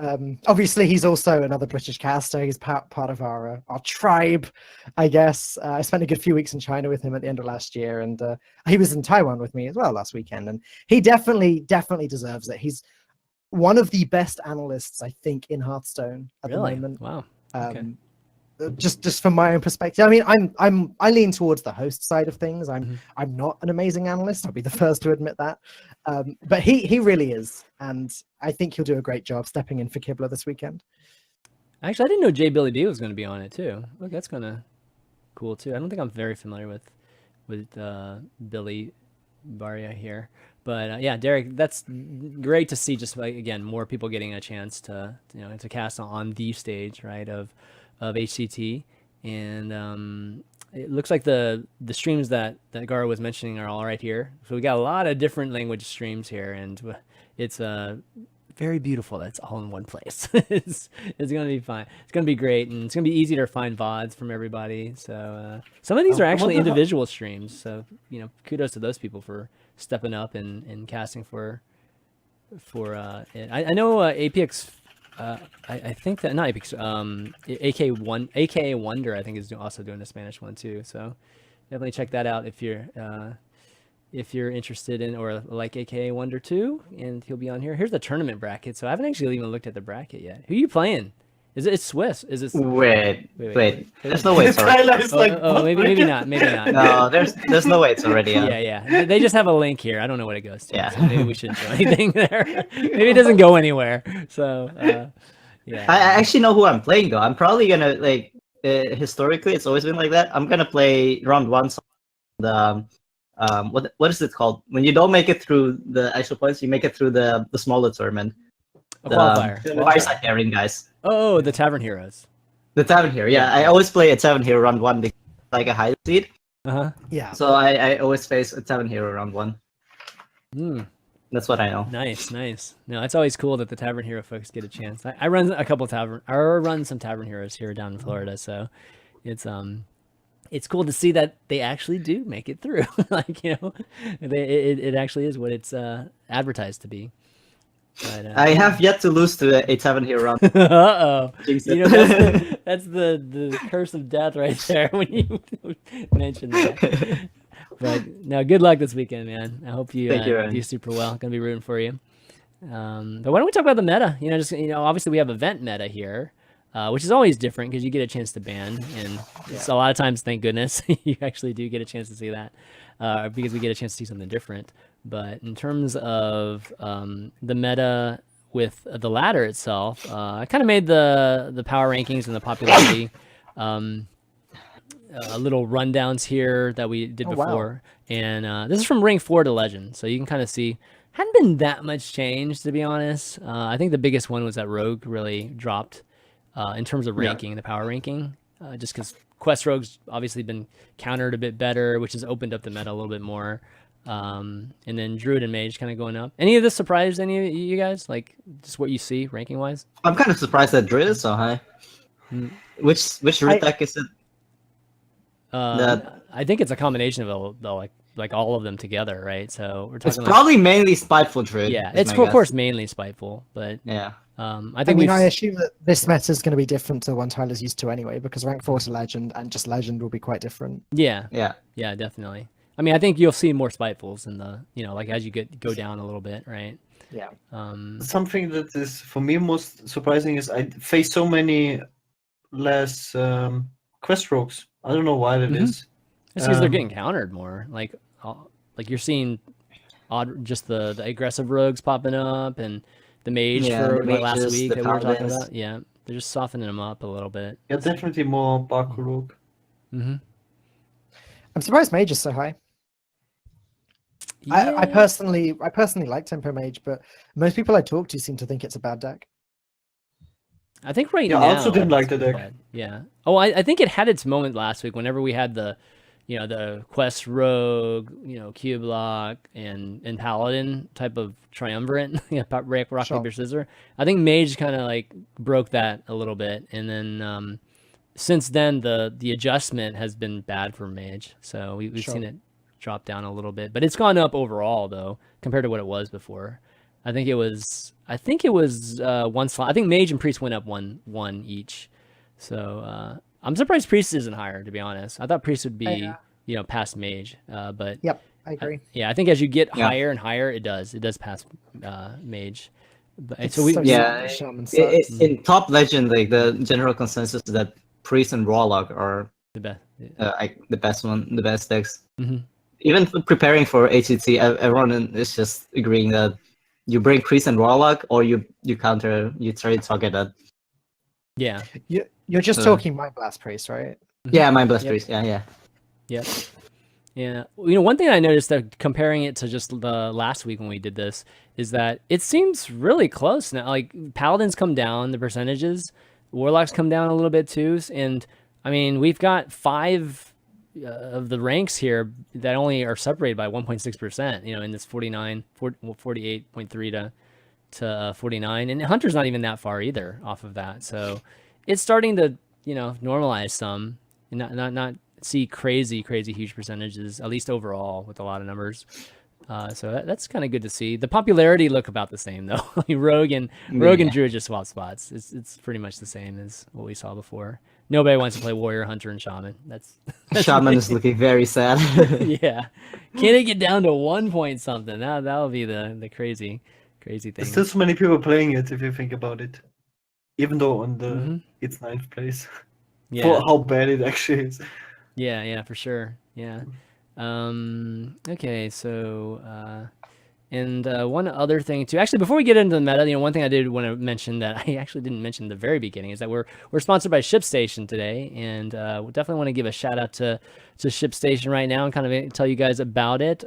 Obviously, he's also another British caster. He's part of our tribe, I guess. I spent a good few weeks in China with him at the end of last year, and he was in Taiwan with me as well last weekend. And he definitely deserves it. He's one of the best analysts, I think, in Hearthstone at Really? the moment. Wow. Okay. Just from my own perspective, I mean, I lean towards the host side of things. Mhm. I'm not an amazing analyst. I'll be the first to admit that. But he really is, and I think he'll do a great job stepping in for Kibler this weekend. Actually, I didn't know J Billy D was going to be on it too. Look, that's kind of cool too. I don't think I'm very familiar with Billy Baria here, but yeah, Derek, that's great to see. Just like again, more people getting a chance to to cast on the stage, right, of HCT, and it looks like the streams that Gaara was mentioning are all right here. So we got a lot of different language streams here, and it's very beautiful. That's all in one place. it's gonna be fine. It's gonna be great, and it's gonna be easy to find VODs from everybody. So some of these are I actually wonder how- individual streams. So kudos to those people for stepping up and casting for it. I know APX. I think that not APX. AKA Wonder I think is also doing a Spanish one too. So definitely check that out if you're interested in or like AKA Wonder 2, and he'll be on here. Here's the tournament bracket. So I haven't actually even looked at the bracket yet. Who are you playing? It's Swiss? Is it? Wait. Wait. There's no way it's already. Tyler is like, maybe not. Maybe not. No, there's no way it's already out. Yeah. They just have a link here. I don't know what it goes to. Yeah. So maybe we shouldn't do anything there. Maybe it doesn't go anywhere. So yeah. I actually know who I'm playing though. I'm probably gonna historically it's always been like that. I'm gonna play round one. The what is it called when you don't make it through the actual points? You make it through the smaller tournament. A qualifier. The fireside pairing guys. Oh, the Tavern Heroes. The Tavern Hero. Yeah, I always play a Tavern Hero round one because it's like a high seed. Uh-huh. Yeah. So I always face a Tavern Hero round one. Mm, That's what I know. nice. No, it's always cool that the Tavern Hero folks get a chance. I run some Tavern Heroes here down in Florida, so it's cool to see that they actually do make it through. Like it actually is what it's advertised to be. But, I have yet to lose to a Tavern Hero round. uh-oh. Jinx it. That's the curse of death right there when you mentioned that. But no, good luck this weekend, man. I hope you Thank you, man. do super well. Gonna be rooting for you. But why don't we talk about the meta? Obviously we have event meta here, which is always different because you get a chance to ban, and so a lot of times, thank goodness, you actually do get a chance to see that because we get a chance to see something different. But in terms of the meta with the ladder itself, I kind of made the power rankings and the popularity little rundowns here that we did Oh, wow. before. And this is from rank 4 to legend, so you can kind of see hadn't been that much change, to be honest. I think the biggest one was that Rogue really dropped in terms of ranking, the power ranking, just because Quest Rogue's obviously been countered a bit better, which has opened up the meta a little bit more. And then Druid and Mage kind of going up. Any of this surprised any of you guys? Like just what you see ranking wise? I'm kind of surprised that Druid is so high. Which root deck is it? I think it's a combination of the like all of them together, right? So we're It's talking probably mainly Spiteful Druid. yeah, is it's my of guess. course mainly spiteful, but Yeah. I think I assume that this meta is going to be different to the one Tyler's used to anyway, because rank 4 to legend and just legend will be quite different. yeah, Yeah. definitely. I mean, I think you'll see more spitefuls in the like as you go down a little bit, right? Yeah. Something that is for me most surprising is I face so many less quest rogues. I don't know why that is. It's because they're getting countered more. Like you're seeing just the aggressive rogues popping up and the mage Yeah, for the like last mages, week the that we were talking paladins. about. Yeah, They're just softening them up a little bit. Yeah, definitely more Bakuruk. Mm-hmm. I'm surprised Mage is so high. Yeah. I personally like Tempo Mage, but most people I talk to seem to think it's a bad deck. I think right Yeah, now. I also didn't like it's the deck. bad. Yeah. Oh, I think it had its moment last week whenever we had the, the Quest Rogue, Cube Lock and Paladin type of triumvirate, rock, Sure. paper, scissors. I think Mage kind of like broke that a little bit, and then since then the adjustment has been bad for Mage. So we've Sure. seen it drop down a little bit, but it's gone up overall though compared to what it was before. I think it was one slot. I think Mage and Priest went up one each. So I'm surprised Priest isn't higher, to be honest. I thought Priest would be past Mage. But Yep, I agree. I think as you get Yeah. higher and higher, it does pass Mage. But It's so we so Yeah, Shaman sucks. in top legend, like the general consensus is that Priest and Warlock are the best. the best decks. Mhm. Even for preparing for HCT, everyone is just agreeing that you bring Priest and Warlock, or you try to target that. Yeah. You're just talking Mind Blast Priest, right? Yeah, Mind Blast Yep. Priest. Yeah. Yep. Yeah. One thing I noticed that comparing it to just the last week when we did this is that it seems really close now. Like Paladins come down, the percentages, Warlocks come down a little bit too. And I mean, we've got 5 of the ranks here that only are separated by 1.6%, in this 48.3 to 49. And Hunter's not even that far either off of that. So it's starting to, normalize some and not see crazy huge percentages, at least overall, with a lot of numbers. So that's kind of good to see. The popularity look about the same though. Rogue and Druid just swap spots. It's pretty much the same as what we saw before. Nobody wants to play Warrior, Hunter, and Shaman. That's Shaman is looking very sad. Yeah. Can it get down to 1 point something? That'll be the crazy thing. There's still so many people playing it if you think about it. Even though on the Mhm. it's 9th place. Yeah. For how bad it actually is. Yeah, for sure. Yeah. Okay, so and one other thing too. Actually, before we get into the meta, one thing I did want to mention that I actually didn't mention at the very beginning is that we're sponsored by ShipStation today, and we definitely want to give a shout out to ShipStation right now and kind of tell you guys about it.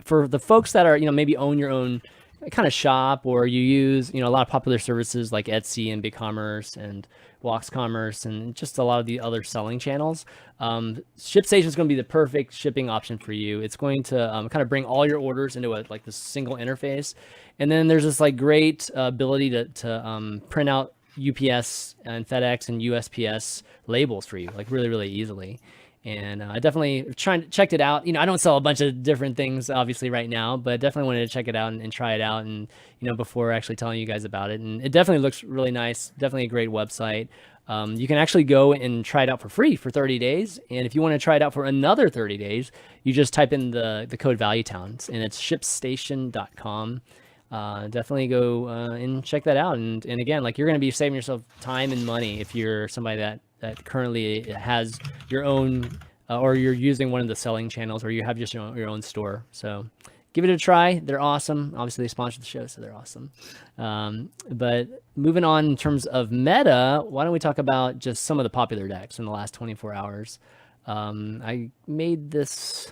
For the folks that are maybe own your own kind of shop, or you use a lot of popular services like Etsy and BigCommerce and WoxCommerce and just a lot of the other selling channels, ShipStation is going to be the perfect shipping option for you. It's going to kind of bring all your orders into this single interface, and then there's this great ability to print out UPS and FedEx and USPS labels for you really easily. And I definitely checked it out. I don't sell a bunch of different things obviously right now, but definitely wanted to check it out and try it out, and before actually telling you guys about it. And it definitely looks really nice. Definitely a great website. You can actually go and try it out for free for 30 days. And if you want to try it out for another 30 days, you just type in the code ValueTown, and it's shipstation.com. Definitely go and check that out. And again, you're going to be saving yourself time and money if you're somebody that currently has your own, or you're using one of the selling channels, or you have just your own store. So give it a try. They're awesome. Obviously, they sponsor the show, so they're awesome. But moving on in terms of meta, why don't we talk about just some of the popular decks in the last 24 hours? I made this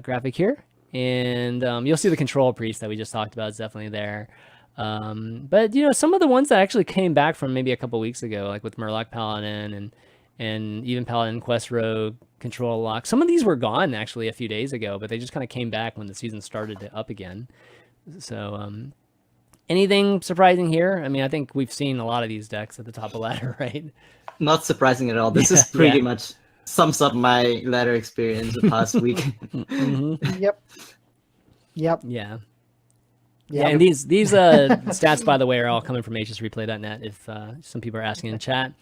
graphic here, and you'll see the Control Priest that we just talked about is definitely there. But some of the ones that actually came back from maybe a couple weeks ago, like with Murloc Paladin and even Paladin Quest Rogue Control Lock, some of these were gone actually a few days ago, but they just kind of came back when the season started up again. So anything surprising here? I mean, I think we've seen a lot of these decks at the top of the ladder, right? Not surprising at all. This is pretty much sums up my ladder experience the past week. Mm-hmm. Yep. Yeah, and these stats, by the way, are all coming from HSReplay.net, if some people are asking in chat.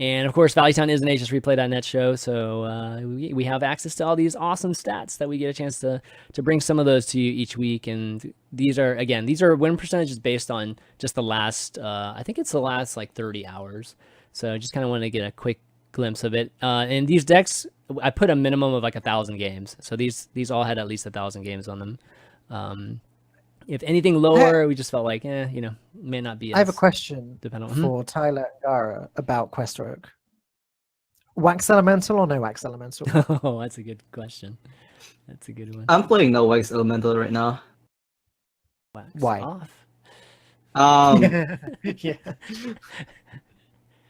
And of course, ValueTown is an HSReplay.net show, so we have access to all these awesome stats that we get a chance to bring some of those to you each week. And these are win percentages based on just the last, I think it's the last 30 hours. So just kind of want to get a quick glimpse of it. And these decks, I put a minimum of 1,000 games. So these all had at least 1,000 games on them. If anything lower, we just felt like, may not be. I have a as question dependent. for Tyler and Gaara about Quest Rogue. Wax Elemental or no Wax Elemental? Oh, that's a good question. That's a good one. I'm playing no Wax Elemental right now. Wax Why? off. Yeah.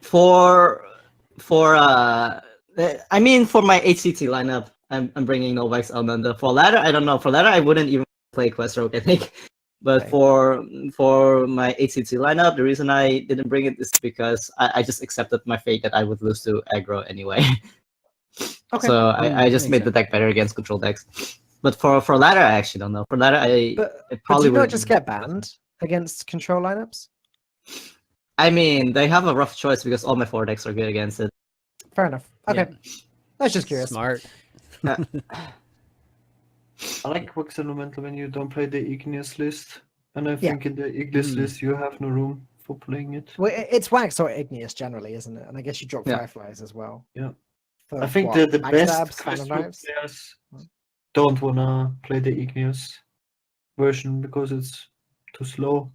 For my HCT lineup, I'm bringing no Wax Elemental. For ladder, I don't know. For ladder, I wouldn't even play Quest Rogue, I think. But Okay. for my HCT lineup, the reason I didn't bring it is because I just accepted my fate that I would lose to aggro anyway. Okay. So I just makes made the deck better against control decks. But for ladder, I actually don't know. For ladder, But do probably you not would just get banned against control lineups? I mean, they have a rough choice because all my 4 decks are good against it. Fair enough. Okay. Yeah. I was just curious. Smart. I like Wax Elemental when you don't play the Igneous list, and I Yeah. think in the Igneous list you have no room for playing it. Well, it's Wax or Igneous generally, isn't it? And I guess you drop Yeah. Fireflies as well. Yeah. For I think what? the best Backstabs, Phantom Quest Rogue Knives? players don't wanna play the Igneous version because it's too slow,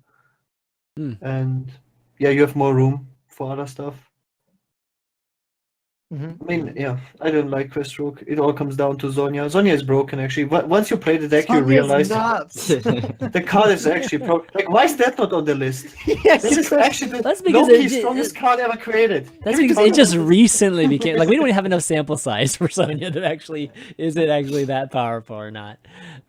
and you have more room for other stuff. Mhm. I mean, I don't like Quest Rogue. It all comes down to Zonya. Zonya is broken actually. Once you play the deck, you Sonya's realize nuts. the card is actually broken. Like, why is that not on the list? Yes, This is actually the That's because low-key it- strongest card ever created. That's Every because time it just I- recently became like we don't even have enough sample size for Sonya to actually is it actually that powerful or not?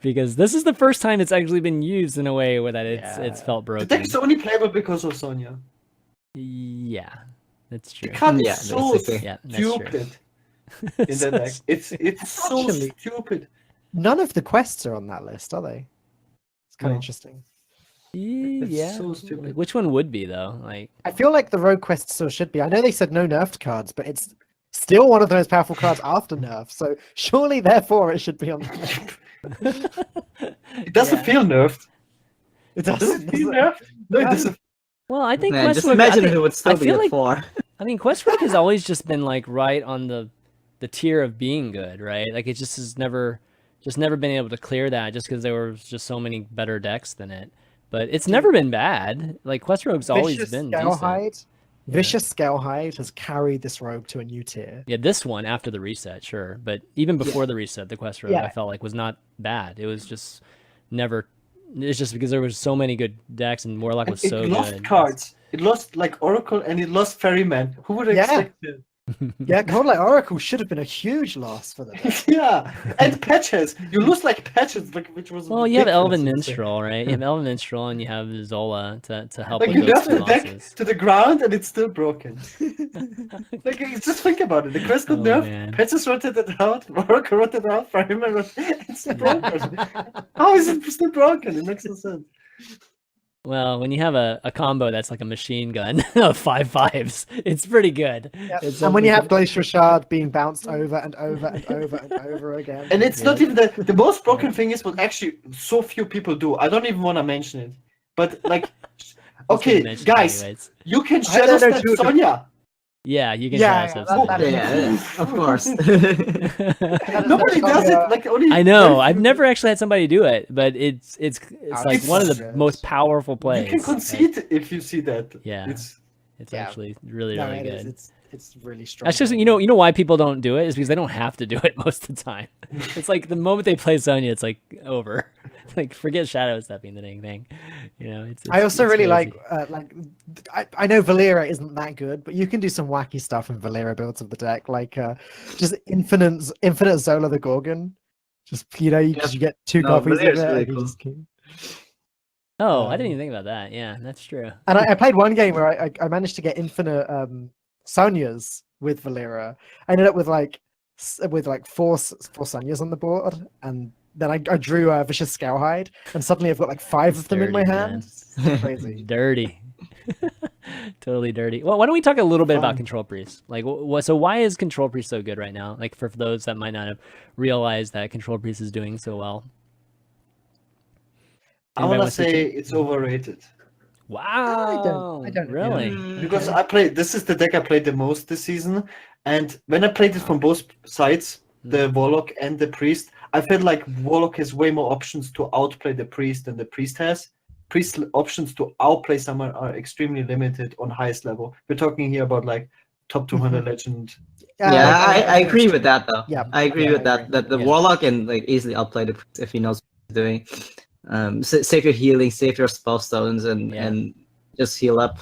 Because this is the first time it's actually been used in a way where that it's felt The broken. deck is only playable because of Sonya. Yeah, that's The true. card Yeah, is so basically. Yeah, that's true. stupid in the deck. It's so Actually- stupid. None of the quests are on that list, are they? It's kind of No. interesting. Yeah. so stupid. Like, which one would be though? Like, I feel like the rogue quest still should be. I know they said no nerfed cards, but it's still one of the most powerful cards after nerf. So surely, therefore, it should be on the list. It doesn't Yeah. feel nerfed. It Does doesn't. it feel nerfed? No, it doesn't. well, I think Man, just Questrogue- imagine I think, if it would still I be feel at like 4. I mean, Questrogue has always just been like right on the tier of being good, right? Like it just has never been able to clear that just because there were just so many better decks than it. But it's never been bad. Like Questrogue's always Vicious been decent. Scalehide. Vicious Scalehide has carried this rogue to a new tier. Yeah, this one after the reset, sure. But even before the reset, the Questrogue Yeah. I felt like was not bad. It was just never. It's just because there was so many good decks and Warlock was It so lost good. cards. It lost like Oracle and it lost Ferryman. Who would have Yeah. expected? Yeah, God like Oracle should have been a huge loss for the deck. Yeah, and patches. You lose like patches, like which was. Well, you have ridiculous, Elven I'd say. Minstrel, right? You have Elven Minstrel and you have Zola to help Like with you those nerf two the deck losses. to the ground and it's still broken. Like just think about it. The quest got Oh, nerfed. man. Patches rotated it out. Oracle rotated it out. Ferryman it's still broken. How is it still broken? It makes no sense. Well, when you have a combo that's like a machine gun of 5/5s, it's pretty good. Yeah. It's And when you have something- Glacial Shard being bounced over and over and over and over again. And it's not even the most broken thing is what actually so few people do. I don't even want to mention it. But like, Just gonna okay, mention it guys, anyways. you can I shadow don't know, step Jude. Sonya. Yeah, you can Yeah, try yeah, some that- stuff. Yeah, of course. Nobody does it. Like only. I know. very I've few- never actually had somebody do it, but it's like It's one of so the good. most powerful plays. You can concede if you see that. Yeah. It's It's Yeah. actually really No, really it is. good. It's really strong. That's just you know why people don't do it is because they don't have to do it most of the time. It's like the moment they play Sonya, it's like over. Like forget shadow stepping the dang thing. You know, it's I also it's really crazy. I know Valera isn't that good, but you can do some wacky stuff in Valera builds of the deck, like just infinite Zola the Gorgon. Just you get 2 No, copies of it. Valera's And, really you cool. just keep... Oh, I didn't even think about that. Yeah, that's true. and I played one game where I managed to get infinite Sonyas with Valera. I ended up with like four Sonyas on the board, and then I drew a Vicious Scalehide, and suddenly I've got like 5 of them in my Dirty, hand. It's crazy. Dirty. Totally dirty. Well, why don't we talk a little bit about Fun. Control Priest? Like, so why is Control Priest so good right now? Like, for those that might not have realized that Control Priest is doing so well. I Anybody want to wants to say take- it's overrated Wow. I don't really. because I played. This is the deck I played the most this season, and when I played it from both sides, the Warlock and the Priest, I feel like Warlock has way more options to outplay the Priest than the Priest has. Priest options to outplay someone are extremely limited on highest level. We're talking here about like top 200 legend. Yeah, I think agree it's with true. that though. Yeah, I agree yeah, with I that. agree. That the Yeah. Warlock can like easily outplay the Priest if he knows what he's doing. Save your healing, save your spell stones, and just heal up.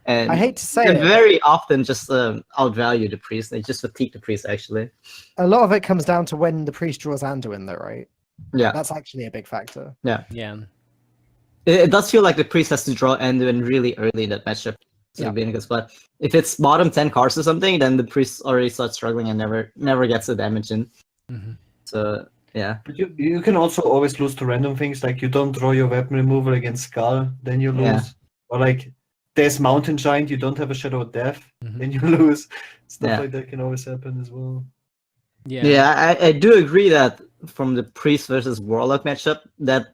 And I hate to say you it, can but very often just outvalue the Priest. They just fatigue the Priest actually. a lot of it comes down to when the priest draws Anduin, though, right? Yeah, That's actually a big factor. Yeah. it does feel like the Priest has to draw Anduin really early in that matchup to Yeah. be in a good spot. If it's bottom 10 cards or something, then the Priest already starts struggling and never gets the damage in. Mm-hmm. So yeah. But you can also always lose to random things, like you don't draw your weapon removal against Skull, then you lose. Yeah. Or like there's Mountain Giant, you don't have a Shadow of Death, Mhm. then you lose. Stuff Yeah. like that can always happen as well. Yeah. I do agree that from the Priest versus Warlock matchup, that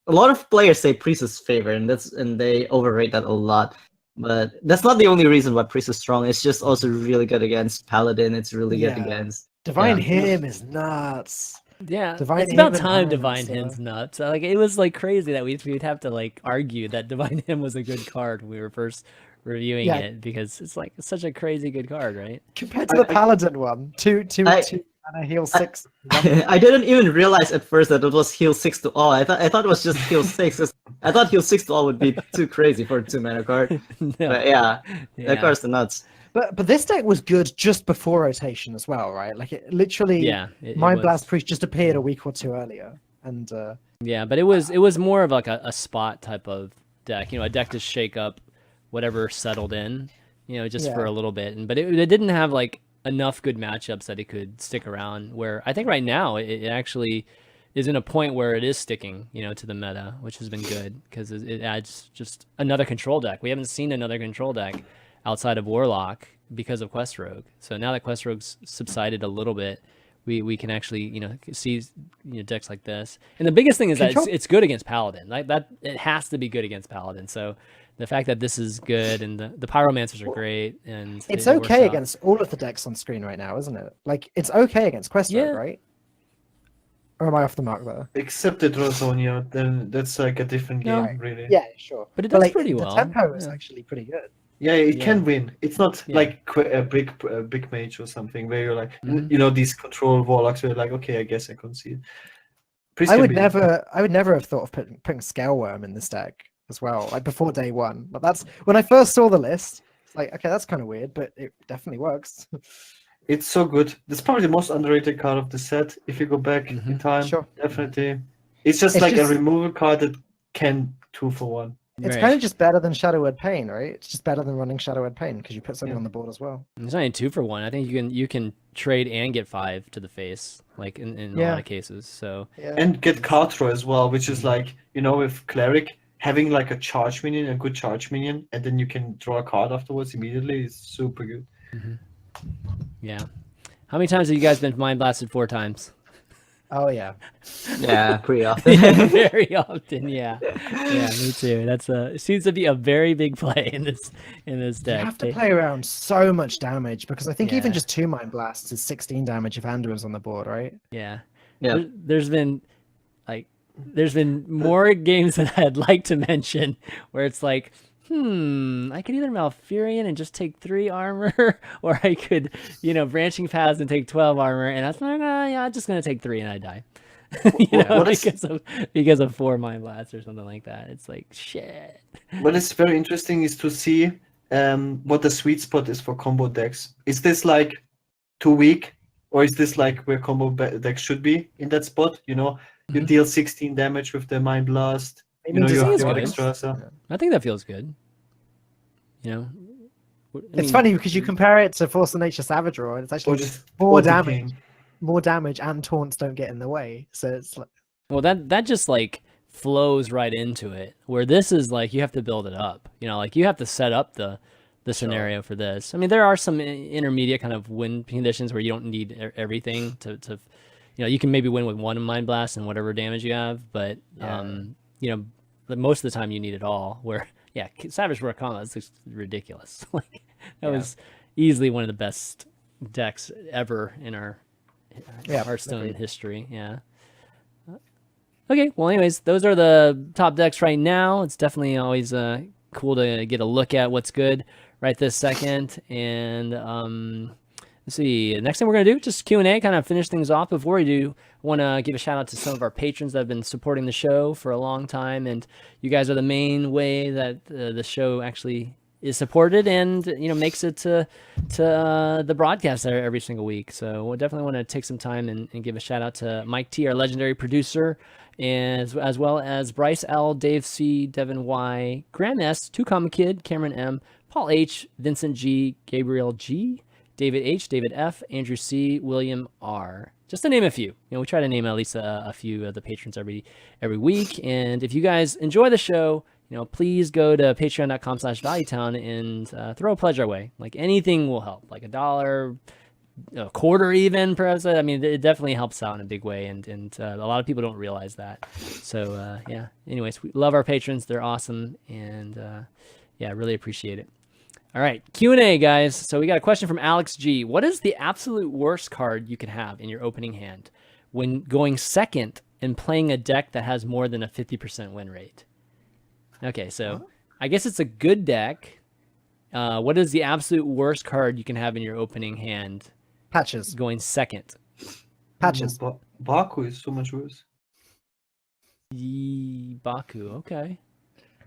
a lot of players say Priest is favored, and they overrate that a lot. But that's not the only reason why Priest is strong. It's just also really good against Paladin. It's really good Yeah. against Divine Yeah. Hymn is nuts. Yeah, Divine it's about Hymn and time Iron Divine Answer. Hymn's nuts. Like it was like crazy that we'd have to like argue that Divine Hymn was a good card when we were first reviewing Yeah. it because it's like such a crazy good card, right? Compared to the Paladin one, two I- and a heal 6. I didn't even realize at first that it was heal 6 to all. I thought it was just heal 6. 'Cause I thought heal 6 to all would be too crazy for a 2-mana card. No. But yeah, Yeah. that card's the nuts. But this deck was good just before rotation as well, right? Like it literally, Yeah, it Mind was. Blast Priest just appeared a week or two earlier, and Yeah, but it was more of like a spot type of deck, a deck to shake up whatever settled in, just for Yeah. a little bit. But it didn't have like enough good matchups that it could stick around. Where I think right now it actually is in a point where it is sticking, to the meta, which has been good because it adds just another control deck. We haven't seen another control deck outside of Warlock because of Quest Rogue. So now that Quest Rogue's subsided a little bit, we can actually see decks like this. And the biggest thing is that it's good against Paladin. Like that, it has to be good against Paladin. So the fact that this is good and the Pyromancers are great and it's it works okay out. against all of the decks on screen right now, isn't it? Like it's okay against Quest Rogue, Yeah. right? Or am I off the mark there? Except the Drazonia, then that's like a different game, No. really. Yeah, sure. But it does like, pretty the well. tempo is Yeah. actually pretty good. Yeah, it Yeah. can win. It's not Yeah. like a big mage or something where you're like, Mhm. these control warlocks where you're like, okay, I guess I concede. Priest I can would be- never have thought of putting Scaleworm in this deck as well, like before day one. But that's when I first saw the list. It's like, okay, that's kind of weird, but it definitely works. It's so good. It's probably the most underrated card of the set. If you go back in Mhm. time, Sure. definitely. It's just It's like just- a removal card that can 2 for 1. It's Right. kind of just better than Shadowed Pain, right? It's just better than running Shadowed Pain because you put something Yeah. on the board as well. It's not even 2 for 1. I think you can trade and get 5 to the face, like in a Yeah. lot of cases. So Yeah. And get card draw as well, which is like, with Cleric, having like a charge minion, a good charge minion, and then you can draw a card afterwards immediately is super good. yeah. How many times have you guys been mind blasted? 4 times. Oh yeah. Yeah, pretty often. Yeah, very often. Yeah, me too. That's it seems to be a very big play in this You deck. have to play around so much damage because I think even Yeah. just 2 Mind Blasts is 16 damage if Anduin's on the board, right? Yeah. Yeah. There's been more games that I'd like to mention where it's like, I could either Malfurion and just take 3 armor, or I could, Branching Paths and take 12 armor, and that's like, I'm just gonna take 3 and I die. What is- because of 4 Mind Blasts or something like that. It's like shit. What is very interesting is to see what the sweet spot is for combo decks. Is this like too weak, or is this like where combo decks should be in that spot? You deal 16 damage with the Mind Blast. I You know, mean, you does have it- seems your good. extra. So. I think that feels good. It's funny because you compare it to Force of Nature Savage Roar, and it's Or actually just more auto damage. king. More damage, and taunts don't get in the way. So it's like, Well, that just like flows right into it. Where this is like you have to build it up. Like you have to set up the scenario for this. I mean, there are some intermediate kind of win conditions where you don't need everything to you can maybe win with 1 Mind Blast and whatever damage you have, but but most of the time you need it all. Where Savage Roar Combat is just ridiculous. Like that was easily one of the best decks ever in our Yeah, Hearthstone agreed. history. Yeah. Okay. Well, anyways, those are the top decks right now. It's definitely always cool to get a look at what's good right this second. And let's see. The next thing we're gonna do just Q&A, kind of finish things off. Before we do, I want to give a shout out to some of our patrons that have been supporting the show for a long time, and you guys are the main way that the show actually is supported and makes it to the broadcast every single week. So we'll definitely want to take some time and give a shout out to Mike T, our legendary producer, and as well as Bryce L, Dave C, Devin Y, Graham S, Two Common Kid, Cameron M, Paul H, Vincent G, Gabriel G, David H, David F, Andrew C, William R. Just to name a few. We try to name at least a few of the patrons every week. And if you guys enjoy the show, please go to patreon.com/valuetown and throw a pledge our way. Like anything will help. Like $1, a quarter even, perhaps. I mean, it definitely helps out in a big way, and a lot of people don't realize that. So yeah. Anyways, we love our patrons. They're awesome, and yeah, really appreciate it. All right, Q&A, guys. So we got a question from Alex G. What is the absolute worst card you can have in your opening hand when going second and playing a deck that has more than a 50% win rate? Okay, so I guess it's a good deck. What is the absolute worst card you can have in your opening hand Patches. going second? Patches. Baku is so much worse. Baku, okay.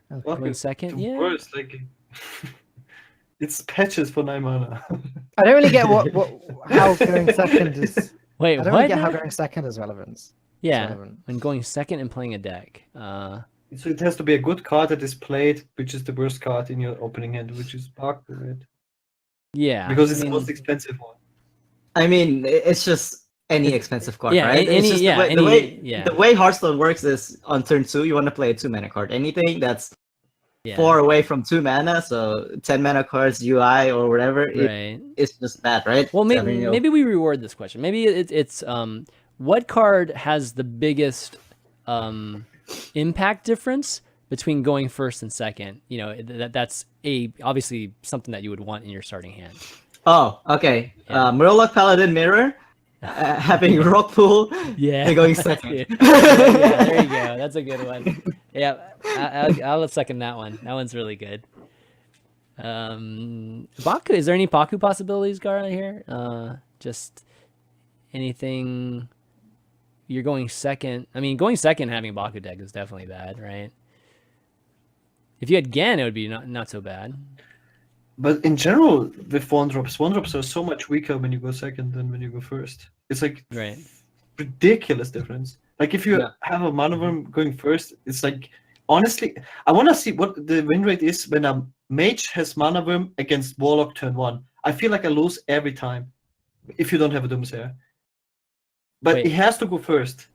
Baku Going is second, the yeah. worst. Like, it's patches for 9 mana. I don't really get how going second is. Wait, I don't what? really get how going second is relevant. Yeah, relevant. when going second and playing a deck. So it has to be a good card that is played, which is the worst card in your opening hand, which is Baku, right? Yeah. Because it's the most expensive one. I mean, it's just any expensive card, yeah, right? any- It's just yeah, the any- way yeah. the way Hearthstone works is on turn 2, you want to play a 2-mana card. Anything that's Yeah. 4 away from 2 mana, so 10 mana cards, UI or whatever, Right. it's just bad, right? Well, So, I mean, maybe we reward this question. Maybe it's what card has the biggest impact difference between going first and second? That's obviously something that you would want in your starting hand. Oh, okay. Yeah. Murloc Paladin Mirror, having Rock Pool, Yeah. and going second. Yeah, there you go. That's a good one. Yeah, I'll second that one. That one's really good. Baku, is there any Baku possibilities, Gaara, here? Just anything. You're going second. I mean, going second having a Baku deck is definitely bad, right? If you had Gen, it would be not so bad. But in general, with 1-drops are so much weaker when you go second than when you go first. It's like Right. ridiculous difference. Like if you have a mana worm going first, it's like, honestly, I want to see what the win rate is when a mage has mana worm against warlock turn 1. I feel like I lose every time if you don't have a Doomsayer. But Wait. he has to go first.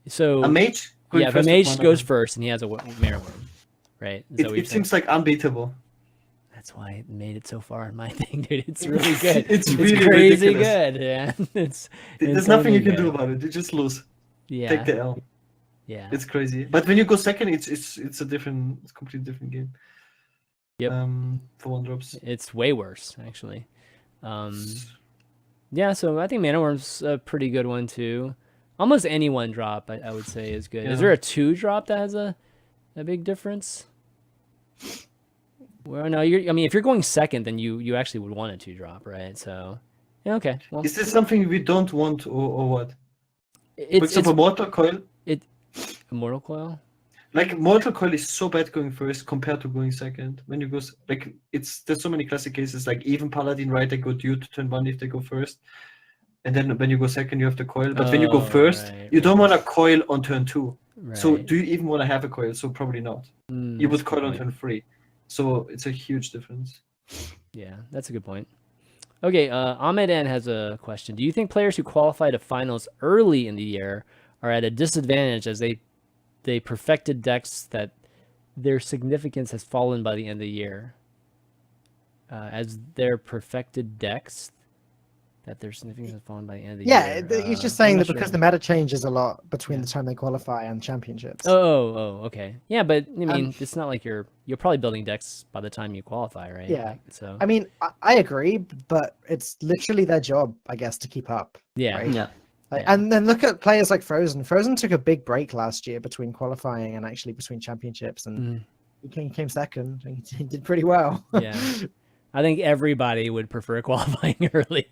So A mage going yeah, if a first with mage mana goes worm. first and he has a Mirror Worm, right? Is that what you're It saying? seems like unbeatable. That's why it made it so far in my thing, dude. It's really good. It's really crazy ridiculous. good. Yeah, it's There's nothing you insanely can do good. about it. You just lose. Yeah, Take the L. yeah. It's crazy. But when you go second, it's a completely different game. Yep. For 1-drops. It's way worse, actually. Yeah, so I think Mana Worm's a pretty good one too. Almost any 1-drop, I would say, is good. Is Yeah. there a 2-drop that has a big difference? Well, no. If you're going second, then you actually would want a 2-drop, right? So, yeah, okay. Well, Is this something we don't want or what? For it's example, Mortal Coil. Immortal Coil. Like Mortal Coil is so bad going first compared to going second. When you go there's so many classic cases like even Paladin, right? They go due to turn 1 if they go first. And then when you go second, you have the coil. But when you go first, right, you don't right. want a coil on turn 2. Right. So do you even want to have a coil? So probably not. You that's would a coil good on point. turn 3. So it's a huge difference. Yeah, that's a good point. Okay, Ahmed N has a question. Do you think players who qualify to finals early in the year are at a disadvantage as they perfected decks that their significance has fallen by the end of the year? As their perfected decks, that their significance has fallen by the end of the Yeah, year. he's just I'm saying not that because sure. the meta changes a lot between Yeah. the time they qualify and championships. Oh, okay. Yeah, but I mean, it's not like you're probably building decks by the time you qualify, right? Yeah. Like, so I mean, I agree, but it's literally their job, I guess, to keep up. yeah, Right? Yeah. Like, Yeah. and then look at players like Frozen. Frozen took a big break last year between qualifying and actually between championships, and Mhm. he came second. And he did pretty well. Yeah. I think everybody would prefer qualifying early.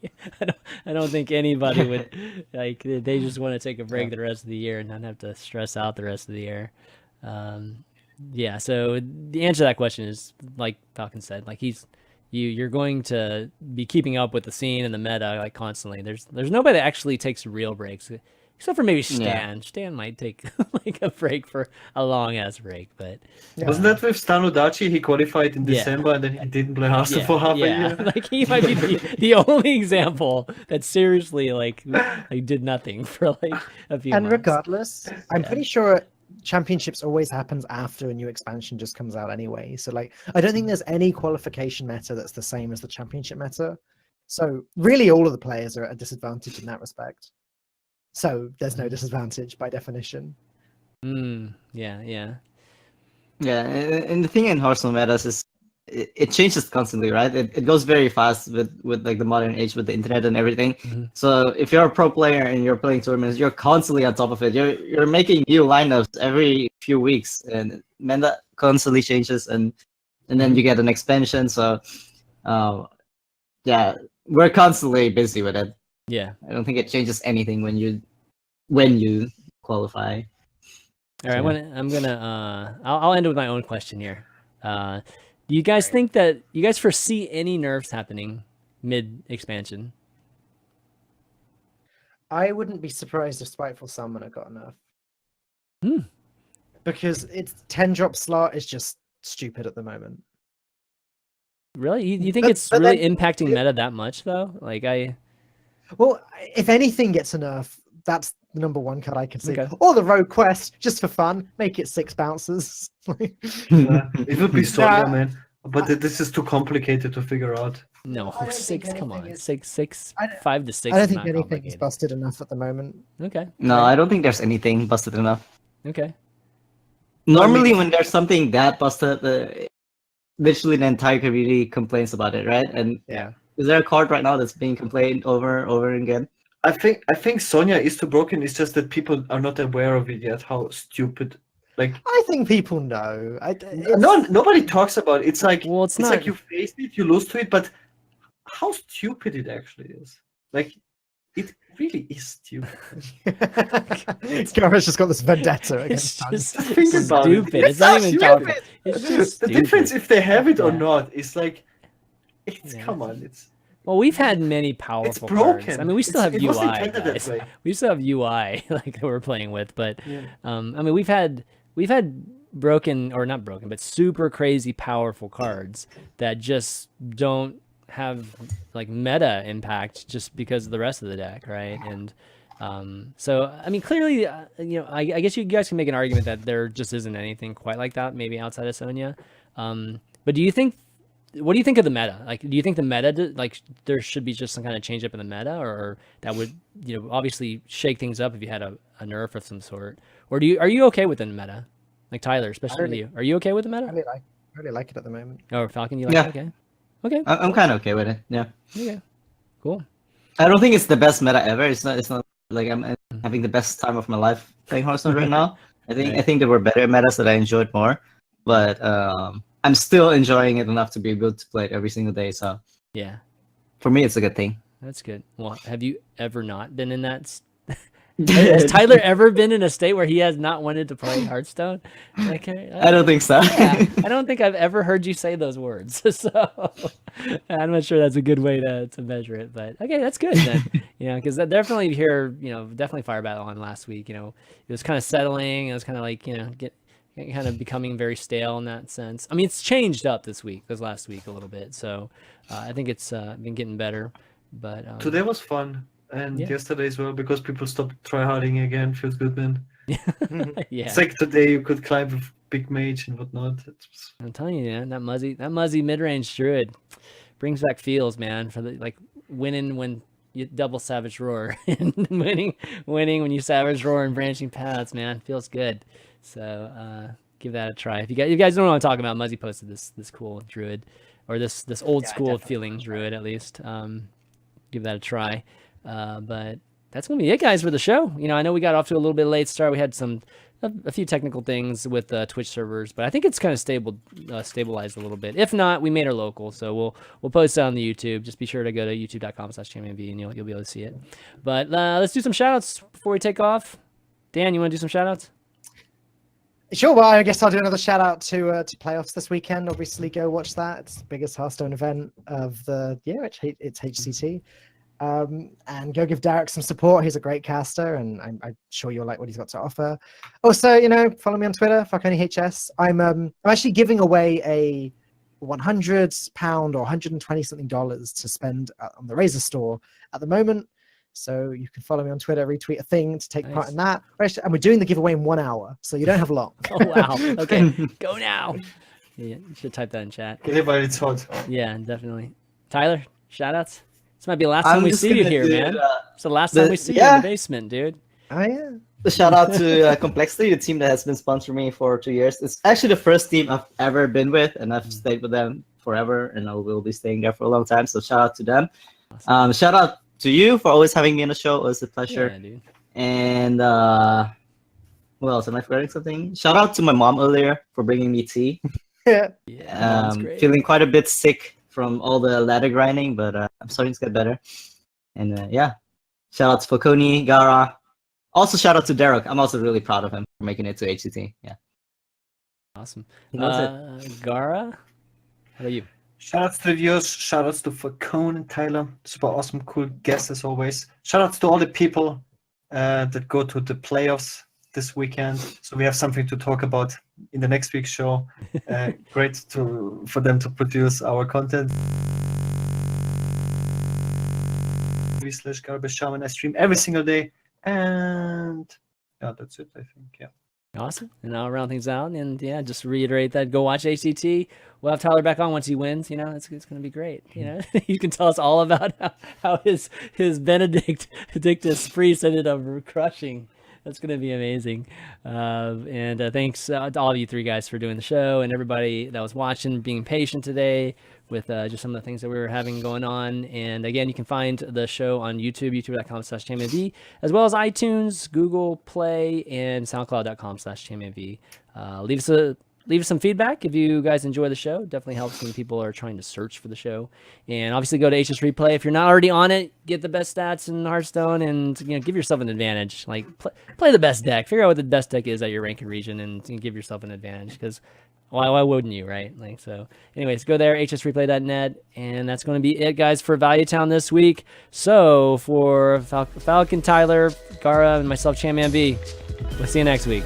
I don't think anybody would like. They just want to take a break the rest of the year and not have to stress out the rest of the year. Yeah. So the answer to that question is like Falcon said. Like you're going to be keeping up with the scene and the meta like constantly. There's nobody that actually takes real breaks. Except for maybe Stan. Yeah. Stan might take like a break for a long ass break, but Wasn't that with Stanodachi? He qualified in Yeah. December and then he didn't play Hearthstone for half a year. Like he might be the only example that seriously like did nothing for like a few And months. regardless, I'm pretty sure championships always happens after a new expansion just comes out anyway. So like, I don't think there's any qualification meta that's the same as the championship meta. So really, all of the players are at a disadvantage in that respect. So there's no disadvantage by definition. Yeah. Yeah, and the thing in Hearthstone metas is it changes constantly, right? It goes very fast with like the modern age with the internet and everything. Mhm. So if you're a pro player and you're playing tournaments, you're constantly on top of it. You're making new lineups every few weeks, and meta constantly changes, and then you get an expansion. So, yeah, we're constantly busy with it. Yeah. I don't think it changes anything when you qualify. All right. I'm gonna. I'll end with my own question here. Do you guys think that you guys foresee any nerfs happening mid expansion? I wouldn't be surprised if Spiteful Summoner got enough. Because its 10-drop slot is just stupid at the moment. Really? You think But- it's but really then- impacting meta that much though? Like Well, if anything gets a nerf, that's the number one card I can see. Okay. Or the Rogue Quest, just for fun, make it 6 bounces. Yeah, it would be Sonya, Nah, man. But this is too complicated to figure out. no, I don't think 6. Come anything on, is- 6. I don't- 5 to 6. I don't is think not anything is complicated. busted enough at the moment. Okay. No, I don't think there's anything busted enough. Okay. Normally, when there's something that busted, literally the entire community complains about it, right? And Yeah. is there a card right now that's being complained over again? I think Sonya is too broken. It's just that people are not aware of it yet. How stupid! Like I think people know. nobody talks about it. It's like Well, it's it's not. like you face it, you lose to it, but how stupid it actually is. Like it really is stupid. Gaara's just got this vendetta It's against us. just Think about it. stupid. It's not even stupid. talking. It's just The stupid. difference if they have it or Yeah. not is like, it's Yeah. come on, it's Well, we've had many powerful cards. broken. I mean, we still have It was UI, intended that guys. way. We still have UI like that we're playing with, but Yeah. I mean, we've had broken or not broken, but super crazy powerful cards that just don't have like meta impact just because of the rest of the deck, right? And so I mean, clearly, I guess you guys can make an argument that there just isn't anything quite like that, maybe outside of Sonya. But do you think? What do you think of the meta? Like, do you think the meta, like, there should be just some kind of change up in the meta, or that would, obviously shake things up if you had a nerf of some sort? Or are you okay with the meta? Like Tyler, especially with really- you, are you okay with the meta? I really like it at the moment. Or Falcon, you like Yeah. it? Okay. Okay. I'm kind of okay with it. Yeah, Okay. Cool. I don't think it's the best meta ever. It's not like I'm having the best time of my life playing Hearthstone right now. I think there were better metas that I enjoyed more, but I'm still enjoying it enough to be able to play it every single day. So Yeah, for me, it's a good thing. that's good. Well, have you ever not been in that? Has Tyler ever been in a state where he has not wanted to play Hearthstone? Like, I don't think so. Yeah, I don't think I've ever heard you say those words. So I'm not sure that's a good way to measure it. But okay, that's good then. Because definitely here, definitely Fire Battle on last week. It was kind of settling. It was kind of like kind of becoming very stale in that sense. I mean, it's changed up this last week a little bit. So I think it's been getting better. But Today was fun, and Yeah. yesterday as well, because people stopped tryharding again. Feels good, man. yeah, It's like today you could climb with big mage and whatnot. I'm telling you, man, that muzzy mid-range druid brings back feels, man, for the like winning when you double Savage Roar and winning when you Savage Roar and branching paths, man, feels good. So give that a try. If you guys don't know what I'm talking about, Muzzy posted this cool druid, or this old school feeling druid at least. Give that a try. But that's gonna be it, guys, for the show. I know we got off to a little bit late start. We had a few technical things with Twitch servers, but I think it's kind of stabilized a little bit. If not, we made our local, so we'll post it on the YouTube. Just be sure to go to youtube.com/ChanManV and you'll be able to see it. But let's do some shout-outs before we take off. Dan, you want to do some shout-outs? Sure. Well, I guess I'll do another shout out to Playoffs this weekend. Obviously, go watch that. It's the biggest Hearthstone event of the year. It's HCT. And go give Derek some support. He's a great caster, and I'm sure you'll like what he's got to offer. Also, follow me on Twitter, FalconeHS. I'm actually giving away a £100 or $120 something to spend on the Razer store at the moment. So you can follow me on Twitter, retweet a thing to take part in that. And we're doing the giveaway in 1 hour, so you don't have long. Oh, wow. Okay, go now. Yeah, you should type that in chat. Get everybody taught. Yeah, definitely. Tyler, shout-outs? This might be the last time we see you here, man. It's the last time we see you in the basement, dude. Oh, yeah. The shout out to Complexity, the team that has been sponsoring me for 2 years. It's actually the first team I've ever been with, and I've stayed with them forever, and I will be staying there for a long time. So shout out to them. Awesome. Shout out to you for always having me on the show. It was a pleasure. Yeah, dude. And what else? Am I forgetting something? Shout out to my mom earlier for bringing me tea. Yeah. Yeah, that's great. Feeling quite a bit sick from all the ladder grinding, but I'm starting to get better. And yeah, shout out to Falcone, Gaara. Also shout out to Derek. I'm also really proud of him for making it to HCT. Yeah. Awesome. That's Gaara, how about you? Shoutouts to the viewers, shoutouts to Falcone and Tyler. Super awesome, cool guests as always. Shoutouts to all the people that go to the playoffs this weekend. So we have something to talk about in the next week's show. Great for them to produce our content. /Garbage Shaman. I stream every single day. And yeah, that's it, I think. Yeah. Awesome. And I'll round things out. And yeah, just reiterate that. Go watch HCT. We'll have Tyler back on once he wins. It's going to be great. You can tell us all about how his Benedictus priest ended up crushing. That's going to be amazing. And thanks to all of you three guys for doing the show, and everybody that was watching, being patient today with just some of the things that we were having going on. And again, you can find the show on YouTube, youtube.com/ChanManV, as well as iTunes, Google Play, and soundcloud.com/ChanManV. Leave us some feedback if you guys enjoy the show. Definitely helps when people are trying to search for the show. And obviously go to HSReplay. If you're not already on it, get the best stats in Hearthstone, and give yourself an advantage. Like play the best deck. Figure out what the best deck is at your ranking region, and give yourself an advantage, because why wouldn't you, right? So anyways, go there, HSReplay.net, and that's going to be it, guys, for Value Town this week. So for Falcon, Tyler, Gaara, and myself, ChanManV, we'll see you next week.